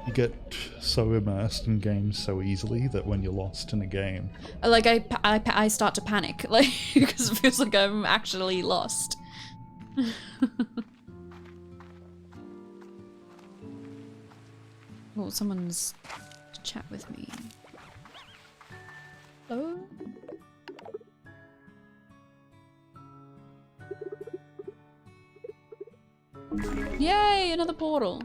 You get so immersed in games so easily that when you're lost in a game, Like I start to panic, like because it feels like I'm actually lost. Oh, someone's to chat with me. Hello? Yay, another portal.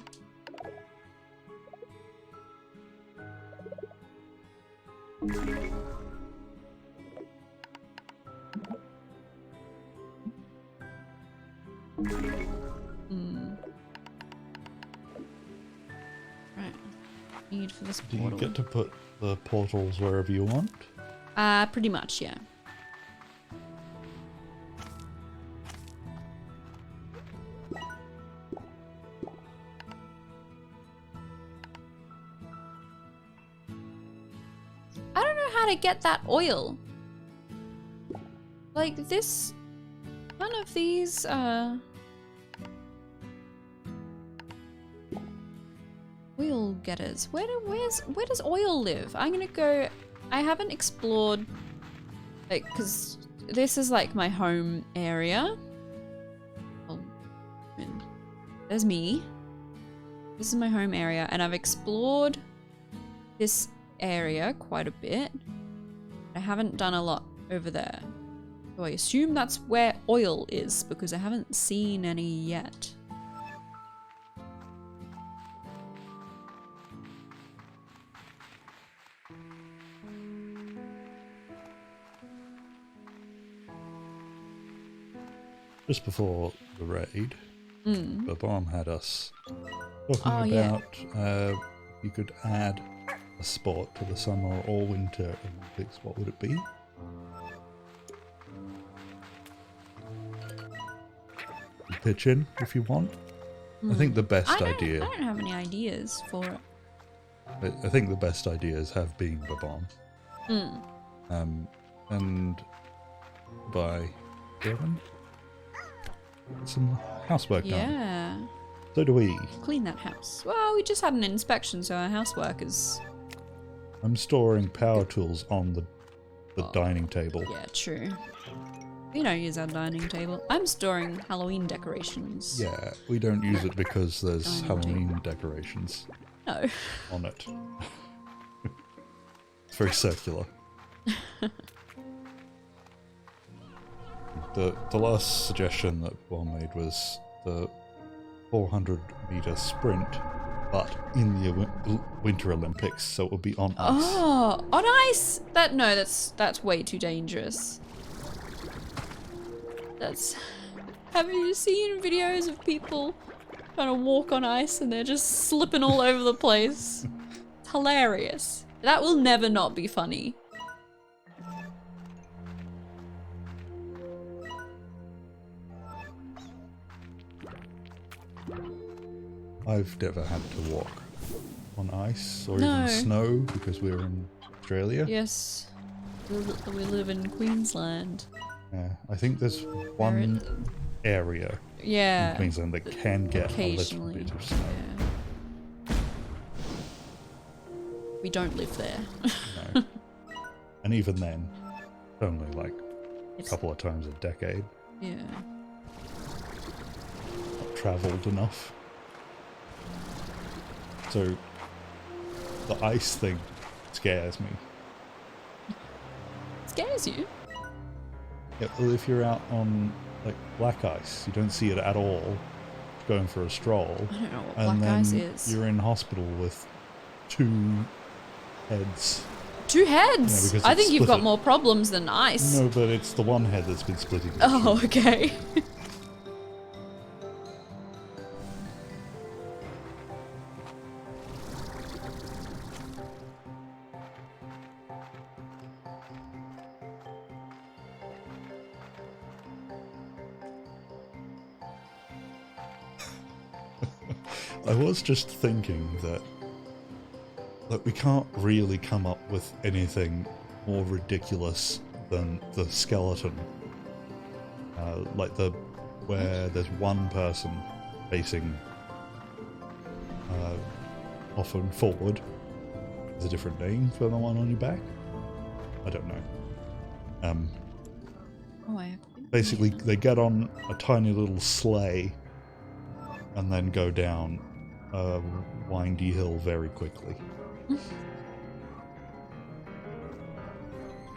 Right. Need for this do portal. you get to put the portals wherever you want? Pretty much, yeah. I don't know how to get that oil. Like this, one of these, oil getters. Where does oil live? I'm gonna go. I haven't explored, like, cause this is like my home area. Oh, there's me. This is my home area, and I've explored this area quite a bit. I haven't done a lot over there. So I assume that's where oil is, because I haven't seen any yet. Just before the raid, the bomb had us talking yeah. about you could add a sport to the summer or winter Olympics. What would it be? Pitch in if you want. I think the best idea. I don't have any ideas for it. I think the best ideas have been the bomb. And by Gavin, some housework done. Yeah. So do we. Clean that house. Well, we just had an inspection, so our housework is... I'm storing power tools on the dining table. Yeah, true. We don't use our dining table. I'm storing Halloween decorations. Yeah, we don't use it because there's Dining Halloween decorations No. on it. It's very circular. The last suggestion that Bon made was the 400-meter sprint, but in the Winter Olympics, so it would be on ice. Oh, on ice? That's way too dangerous. Have you seen videos of people trying to walk on ice and they're just slipping all over the place? It's hilarious. That will never not be funny. I've never had to walk on ice or No. even snow because we're in Australia. Yes. We live in Queensland. Yeah, I think there's one area in Yeah. Queensland that can get a little Occasionally. bit of snow. Yeah. We don't live there. No. And even then, only like a It's- couple of times a decade. Yeah. Not travelled enough. So the ice thing scares me. Scares you? Yeah, well, if you're out on like black ice, you don't see it at all. Going for a stroll, I don't know what and black then ice is. you're in hospital with 2 heads. 2 heads? Yeah, because I it's think you've split got it. more problems than ice. No, but it's the one head that's been splitting. into Oh, two. okay. I was just thinking that we can't really come up with anything more ridiculous than the skeleton. Like where there's one person facing often forward is a different name for the one on your back. I don't know. Oh, I have Basically, they get on a tiny little sleigh and then go down a windy hill very quickly.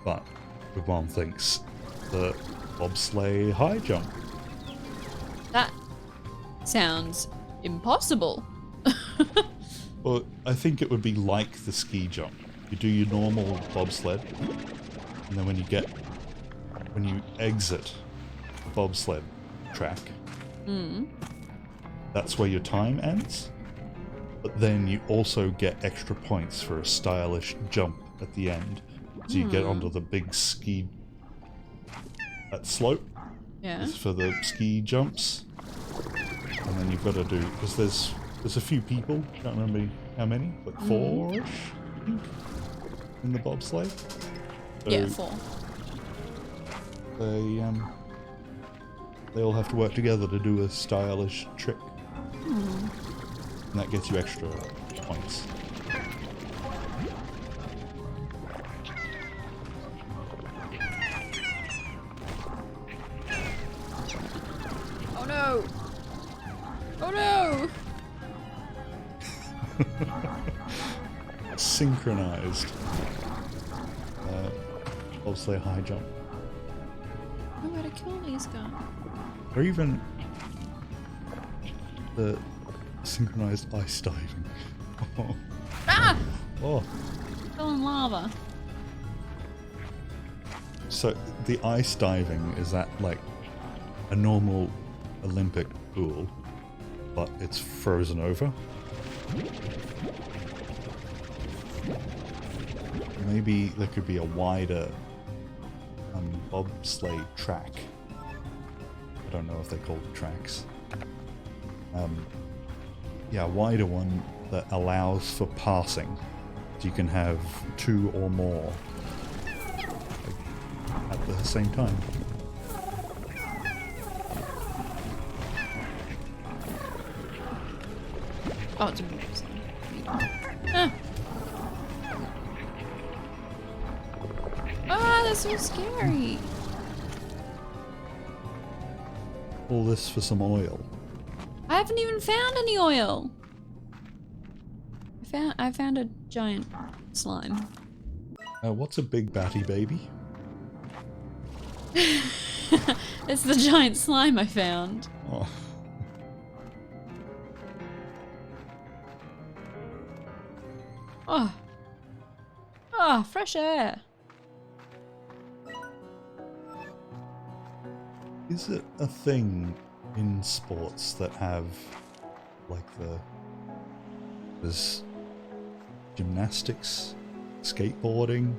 But the mom thinks the bobsleigh high jump. That sounds impossible. Well, I think it would be like the ski jump. You do your normal bobsled, and then when you exit the bobsled track, that's where your time ends. But then you also get extra points for a stylish jump at the end. So you get onto the big ski, that slope is for the ski jumps. And then you've got to do, because there's a few people, I can't remember how many, but 4-ish, I think, in the bobsleigh. So Yeah, 4. They all have to work together to do a stylish trick. And that gets you extra points. Oh no! Oh no! Synchronized bobsleigh high jump. Nowhere to kill these guys. Or even the synchronized ice diving. Ah! Oh. Fell in lava. So the ice diving, is that like a normal Olympic pool, but it's frozen over? Maybe there could be a wider bobsleigh track. I don't know if they call it tracks. Yeah, a wider one that allows for passing. So you can have 2 or more at the same time. Oh, it's amazing. Ah! Ah, that's so scary. All this for some oil. I haven't even found any oil. I found a giant slime. What's a big batty baby? It's the giant slime I found. Oh. Oh. Oh, fresh air. Is it a thing in sports that have like there's gymnastics, skateboarding?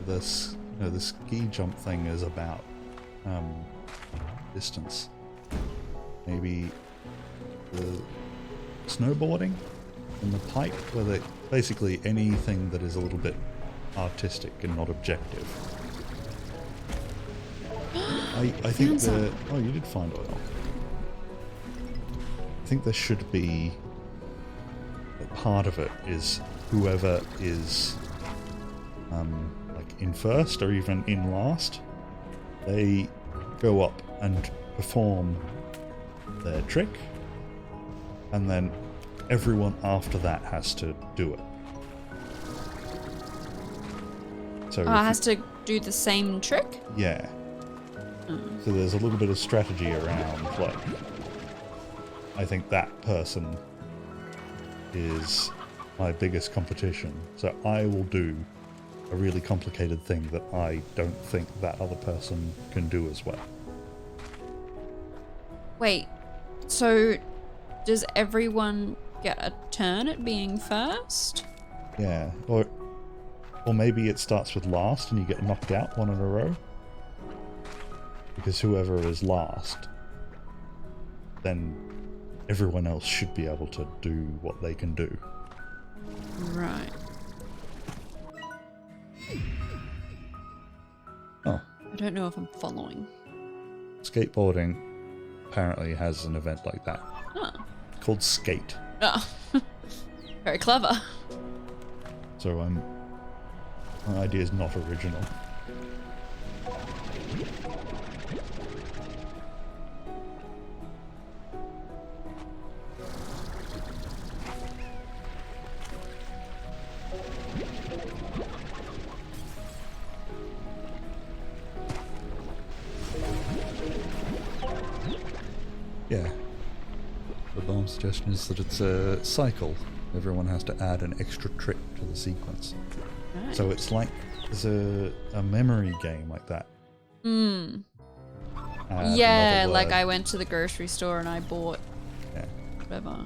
This, you know, the ski jump thing is about distance. Maybe the snowboarding and the pipe, where they basically anything that is a little bit artistic and not objective. I think the oh, you did find oil. I think there should be part of it is whoever is like in first or even in last, they go up and perform their trick, and then everyone after that has to do it. So has to do the same trick? yeah. So there's a little bit of strategy around, like, I think that person is my biggest competition, so I will do a really complicated thing that I don't think that other person can do as well. Wait, so does everyone get a turn at being first? Yeah, or maybe it starts with last and you get knocked out one in a row. Because whoever is last, then everyone else should be able to do what they can do. Right. Oh. I don't know if I'm following. Skateboarding apparently has an event like that. Huh. Called Skate. Oh, very clever. So my idea is not original. Yeah. The bomb suggestion is that it's a cycle. Everyone has to add an extra trick to the sequence. Right. So it's like there's a memory game like that. Yeah, like I went to the grocery store and I bought whatever.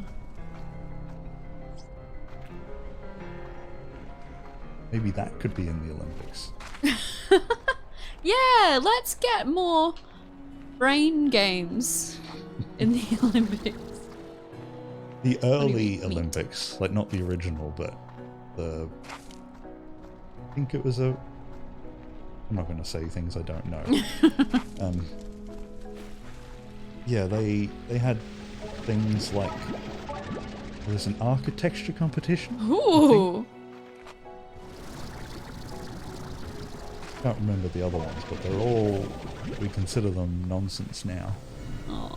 Maybe that could be in the Olympics. Yeah, let's get more brain games in the Olympics. The early Olympics, like not the original, but I think it was I'm not going to say things I don't know. Yeah, they had things like there was an architecture competition. Ooh. I can't remember the other ones, but they're all, we consider them nonsense now. Oh.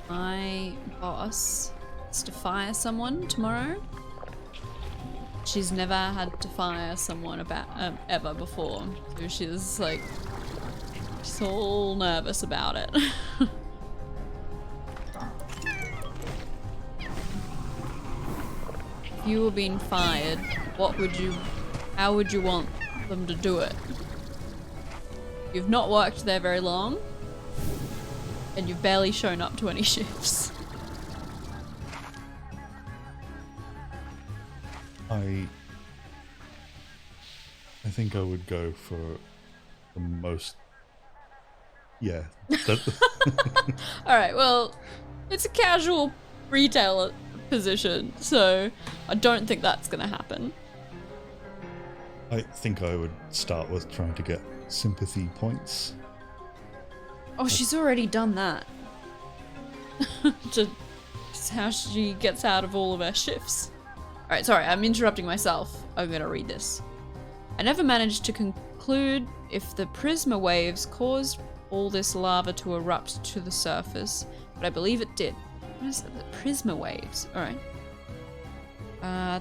My boss has to fire someone tomorrow. She's never had to fire someone ever before, so she's like, she's all nervous about it. If you were being fired, how would you want them to do it? You've not worked there very long, and you've barely shown up to any shifts. I think I would go for the most... Yeah. Alright, well, it's a casual retailer position, so I don't think that's gonna happen. I think I would start with trying to get sympathy points. Oh, she's already done that. Just how she gets out of all of her shifts. Alright, sorry, I'm interrupting myself. I'm gonna read this. I never managed to conclude if the prisma waves caused all this lava to erupt to the surface, but I believe it did. What is it? The prisma waves? Alright.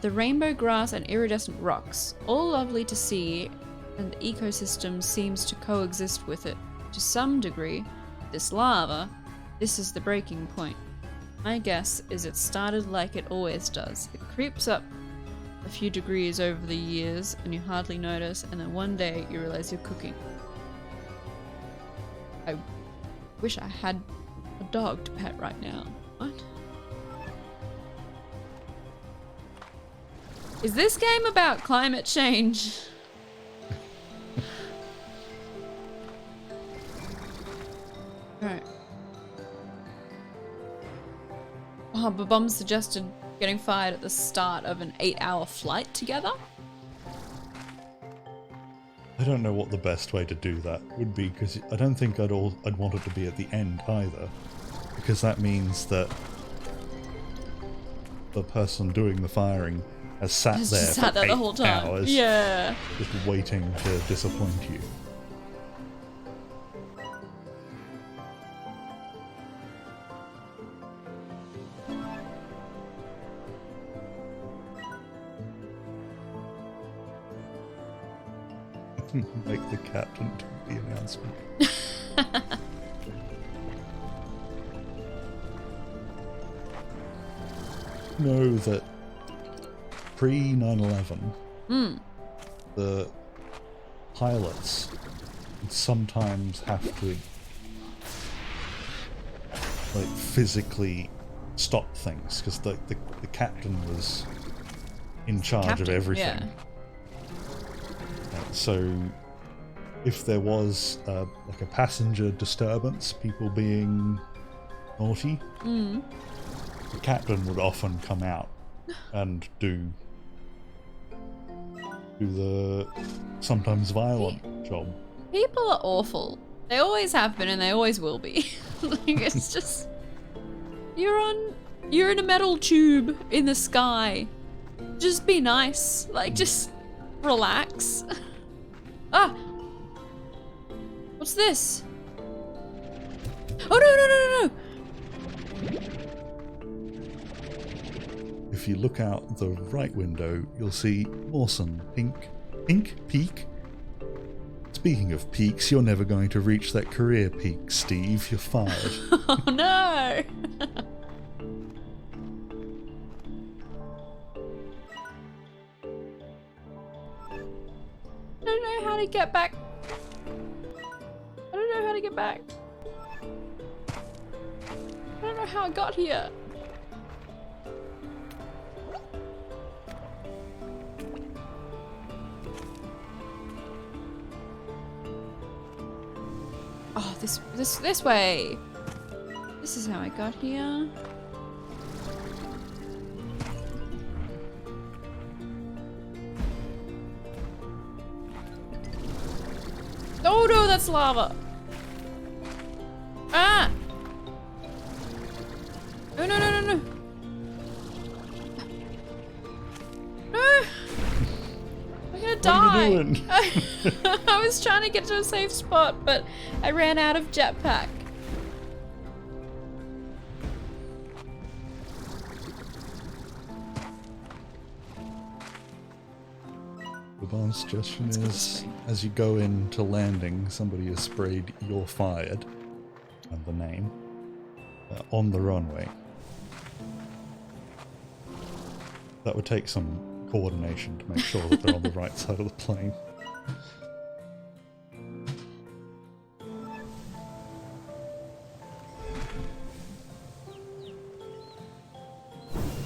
The rainbow grass and iridescent rocks, all lovely to see, and the ecosystem seems to coexist with it. To some degree, this lava, this is the breaking point. My guess is it started like it always does. It creeps up a few degrees over the years and you hardly notice, and then one day you realize you're cooking. I wish I had a dog to pet right now. What? Is this game about climate change? Alright. Oh, Babum suggested getting fired at the start of an 8-hour flight together? I don't know what the best way to do that would be, because I don't think I'd want it to be at the end either, because that means that the person doing the firing has sat there for the whole time. hours, yeah, just waiting to disappoint you. Make the captain do the announcement. Know that pre 9/11, the pilots would sometimes have to like physically stop things because the captain was in charge of everything. Yeah. So if there was like a passenger disturbance, people being naughty, the captain would often come out and do the sometimes violent job. People are awful. They always have been and they always will be. Like, it's just... You're in a metal tube in the sky. Just be nice. Like, just relax. Ah! What's this? Oh, no! If you look out the right window, you'll see Mawson Pink Peak. Speaking of peaks, you're never going to reach that career peak, Steve. You're fired. Oh, no! I don't know how to get back. I don't know how to get back. I don't know how I got here. Oh, this way. This is how I got here. Oh no, that's lava. Ah! No. No! I'm gonna die. What are you doing? I was trying to get to a safe spot, but I ran out of jetpack. The bomb suggestion is, as you go into landing, somebody has sprayed "You're fired" and the name on the runway. That would take some coordination to make sure that they're on the right side of the plane.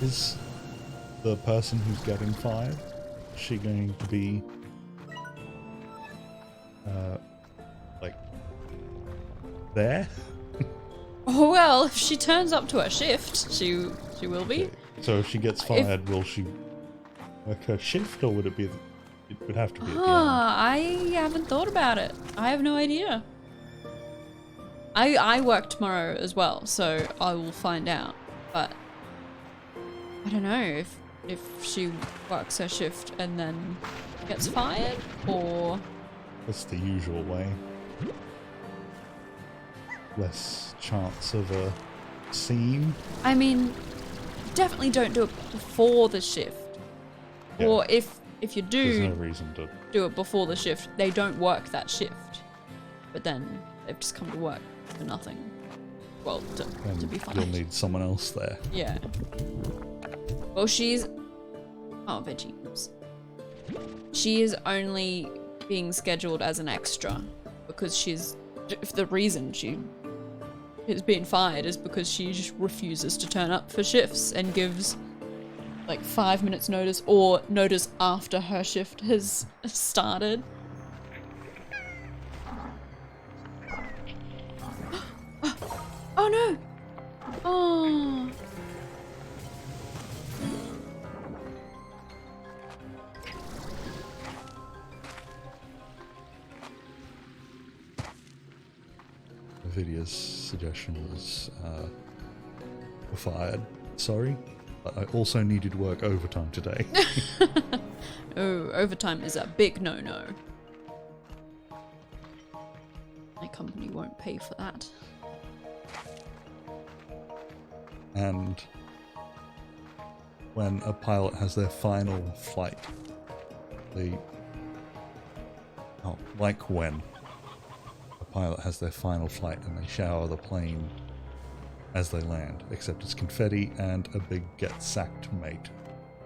Is the person who's getting fired, is she going to be like there? Oh well, if she turns up to her shift, she will be. So if she gets fired, will she work her shift, or would it be? It would have to be at the end. I haven't thought about it. I have no idea. I work tomorrow as well, so I will find out. But I don't know if she works her shift and then gets fired, or... That's the usual way. Less chance of a scene. I mean, definitely don't do it before the shift. Yeah. Or if you There's do no reason to. do it before the shift, they don't work that shift. But then they've just come to work for nothing. Well, to be You'll fired. need someone else there. Yeah. Well, she's... Oh, veggie. Oops. She is only being scheduled as an extra because she's... If the reason she is being fired is because she just refuses to turn up for shifts and gives like 5 minutes notice or notice after her shift has started. Oh no! Oh. Vidia's suggestion was we're fired. Sorry, but I also needed work overtime today. Oh, overtime is a big no-no. My company won't pay for that. And when a pilot has their final flight, they Oh, like when a pilot has their final flight and they shower the plane as they land, except it's confetti and a big "get sacked, mate"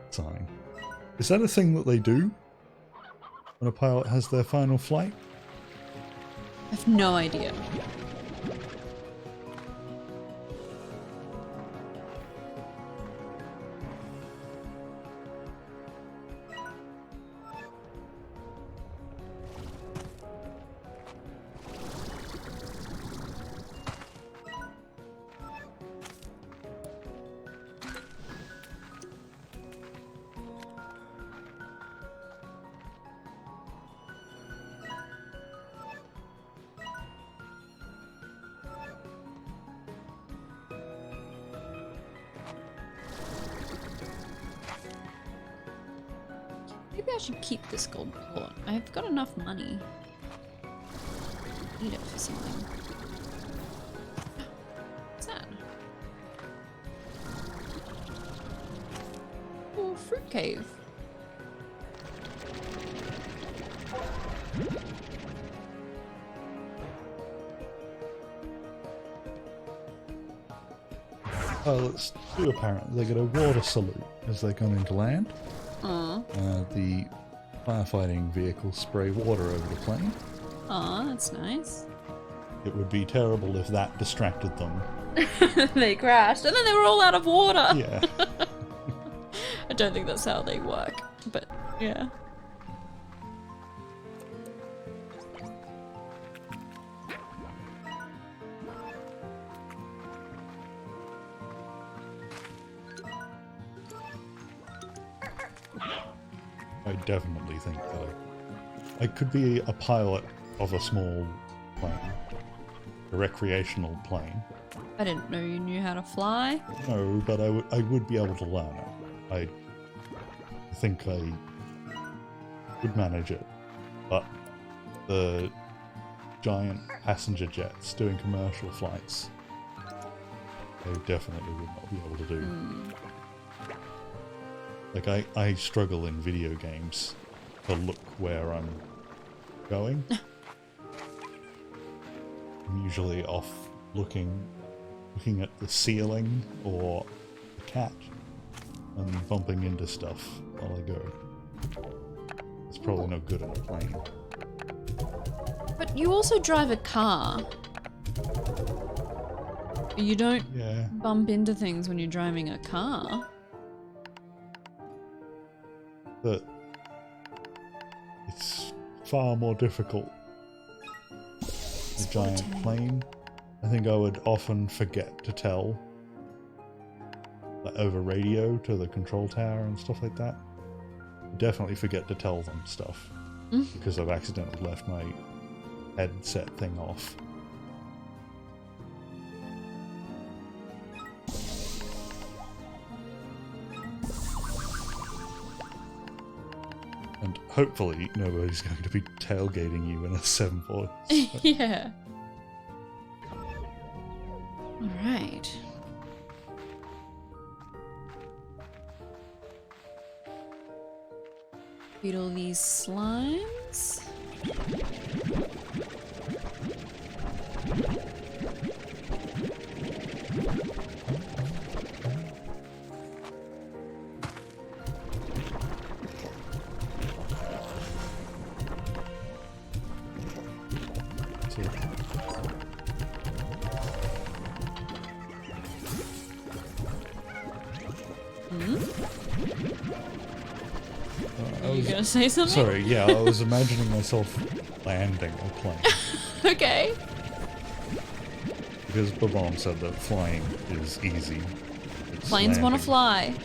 sign. Is that a thing that they do when a pilot has their final flight? I have no idea. Maybe I should keep this gold port. I've got enough money. Need it for something. What's that? Oh, fruit cave. Pilots do apparently. They get a water salute as they come into land. The firefighting vehicles spray water over the plane. Aw, that's nice. It would be terrible if that distracted them. They crashed, and then they were all out of water. Yeah. I don't think that's how they work, but yeah. I definitely think that I could be a pilot of a small plane, a recreational plane. I didn't know you knew how to fly. No, but I would be able to learn it. I think I would manage it. But the giant passenger jets doing commercial flights, I definitely would not be able to do. Like, I struggle in video games to look where I'm going. I'm usually off looking at the ceiling or the cat and bumping into stuff while I go. It's probably no good in a plane. But you also drive a car. You don't bump into things when you're driving a car. But it's far more difficult. A giant plane. I think I would often forget to tell, like, over radio to the control tower and stuff like that. Definitely forget to tell them stuff because I've accidentally left my headset thing off. And hopefully nobody's going to be tailgating you in a 747. Yeah. Alright. Feed all these slimes. Are you gonna say something? Sorry, yeah, I was imagining myself landing a plane. Okay. Because Babam said that flying is easy. It's Planes want to fly.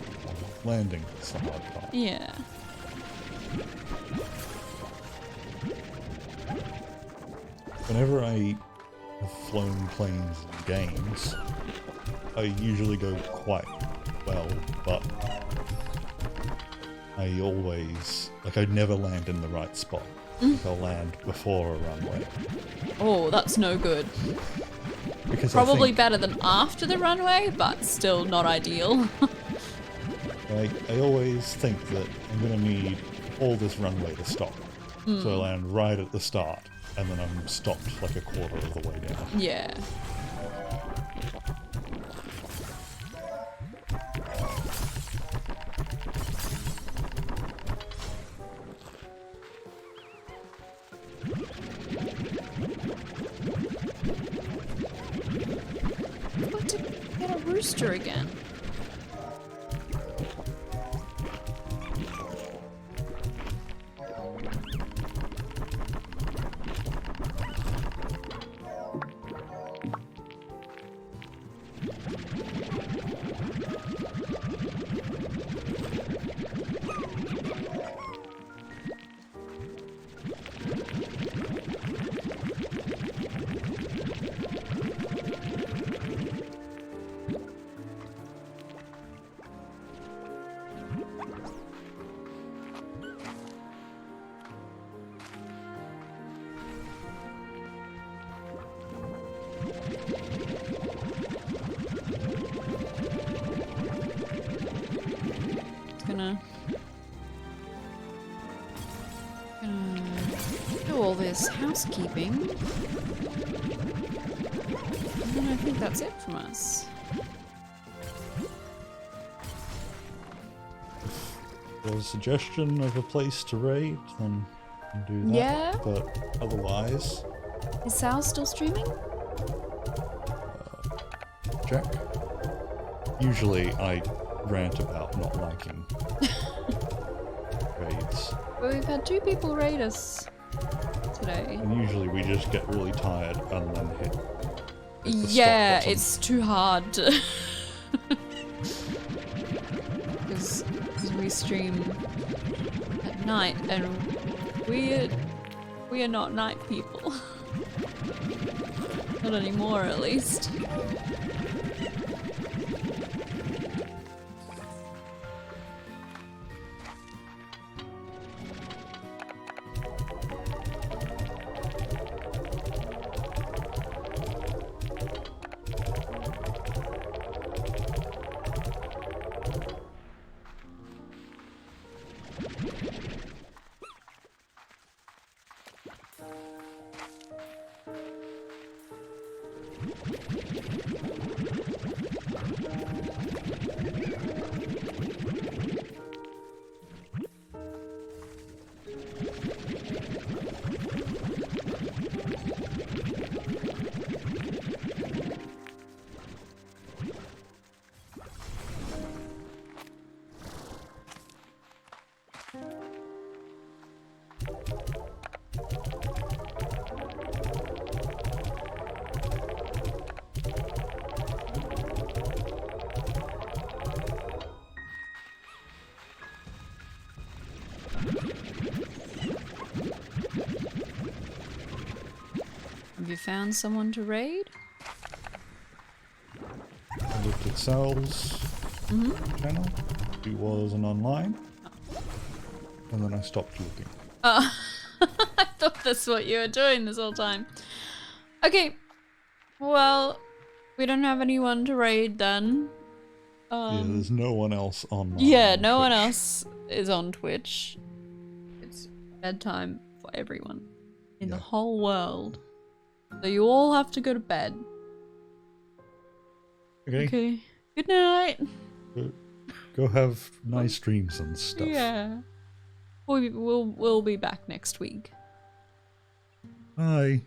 Landing is the hard part. Yeah. Whenever I have flown planes in games, I usually go quite well, but I always, like, I'd never land in the right spot. Like, I'll land before a runway. Oh, that's no good. Because Probably better than after the runway, but still not ideal. I always think that I'm going to need all this runway to stop. So I land right at the start, and then I'm stopped like a quarter of the way down. Yeah. What to get a rooster again? Gonna do all this housekeeping. And then I think that's it from us. There's a suggestion of a place to raid, then you can do that. Yeah. But otherwise, Is Sal still streaming? check. Usually I rant about not liking raids. Well, we've had 2 people raid us today. And usually we just get really tired and then hit the Yeah, stop button. it's too hard to... Because we stream at night and we are not night people. Not anymore, at least. Have you found someone to raid? I looked at Sal's channel. He wasn't online. And then I stopped looking. Oh, I thought that's what you were doing this whole time. Okay, well, we don't have anyone to raid then. Yeah, there's no one else online. Yeah, on no one Twitch. else is on Twitch. It's bedtime for everyone in the whole world. So you all have to go to bed. Okay. Okay. Good night. Go have nice dreams and stuff. Yeah. We'll be back next week. Bye.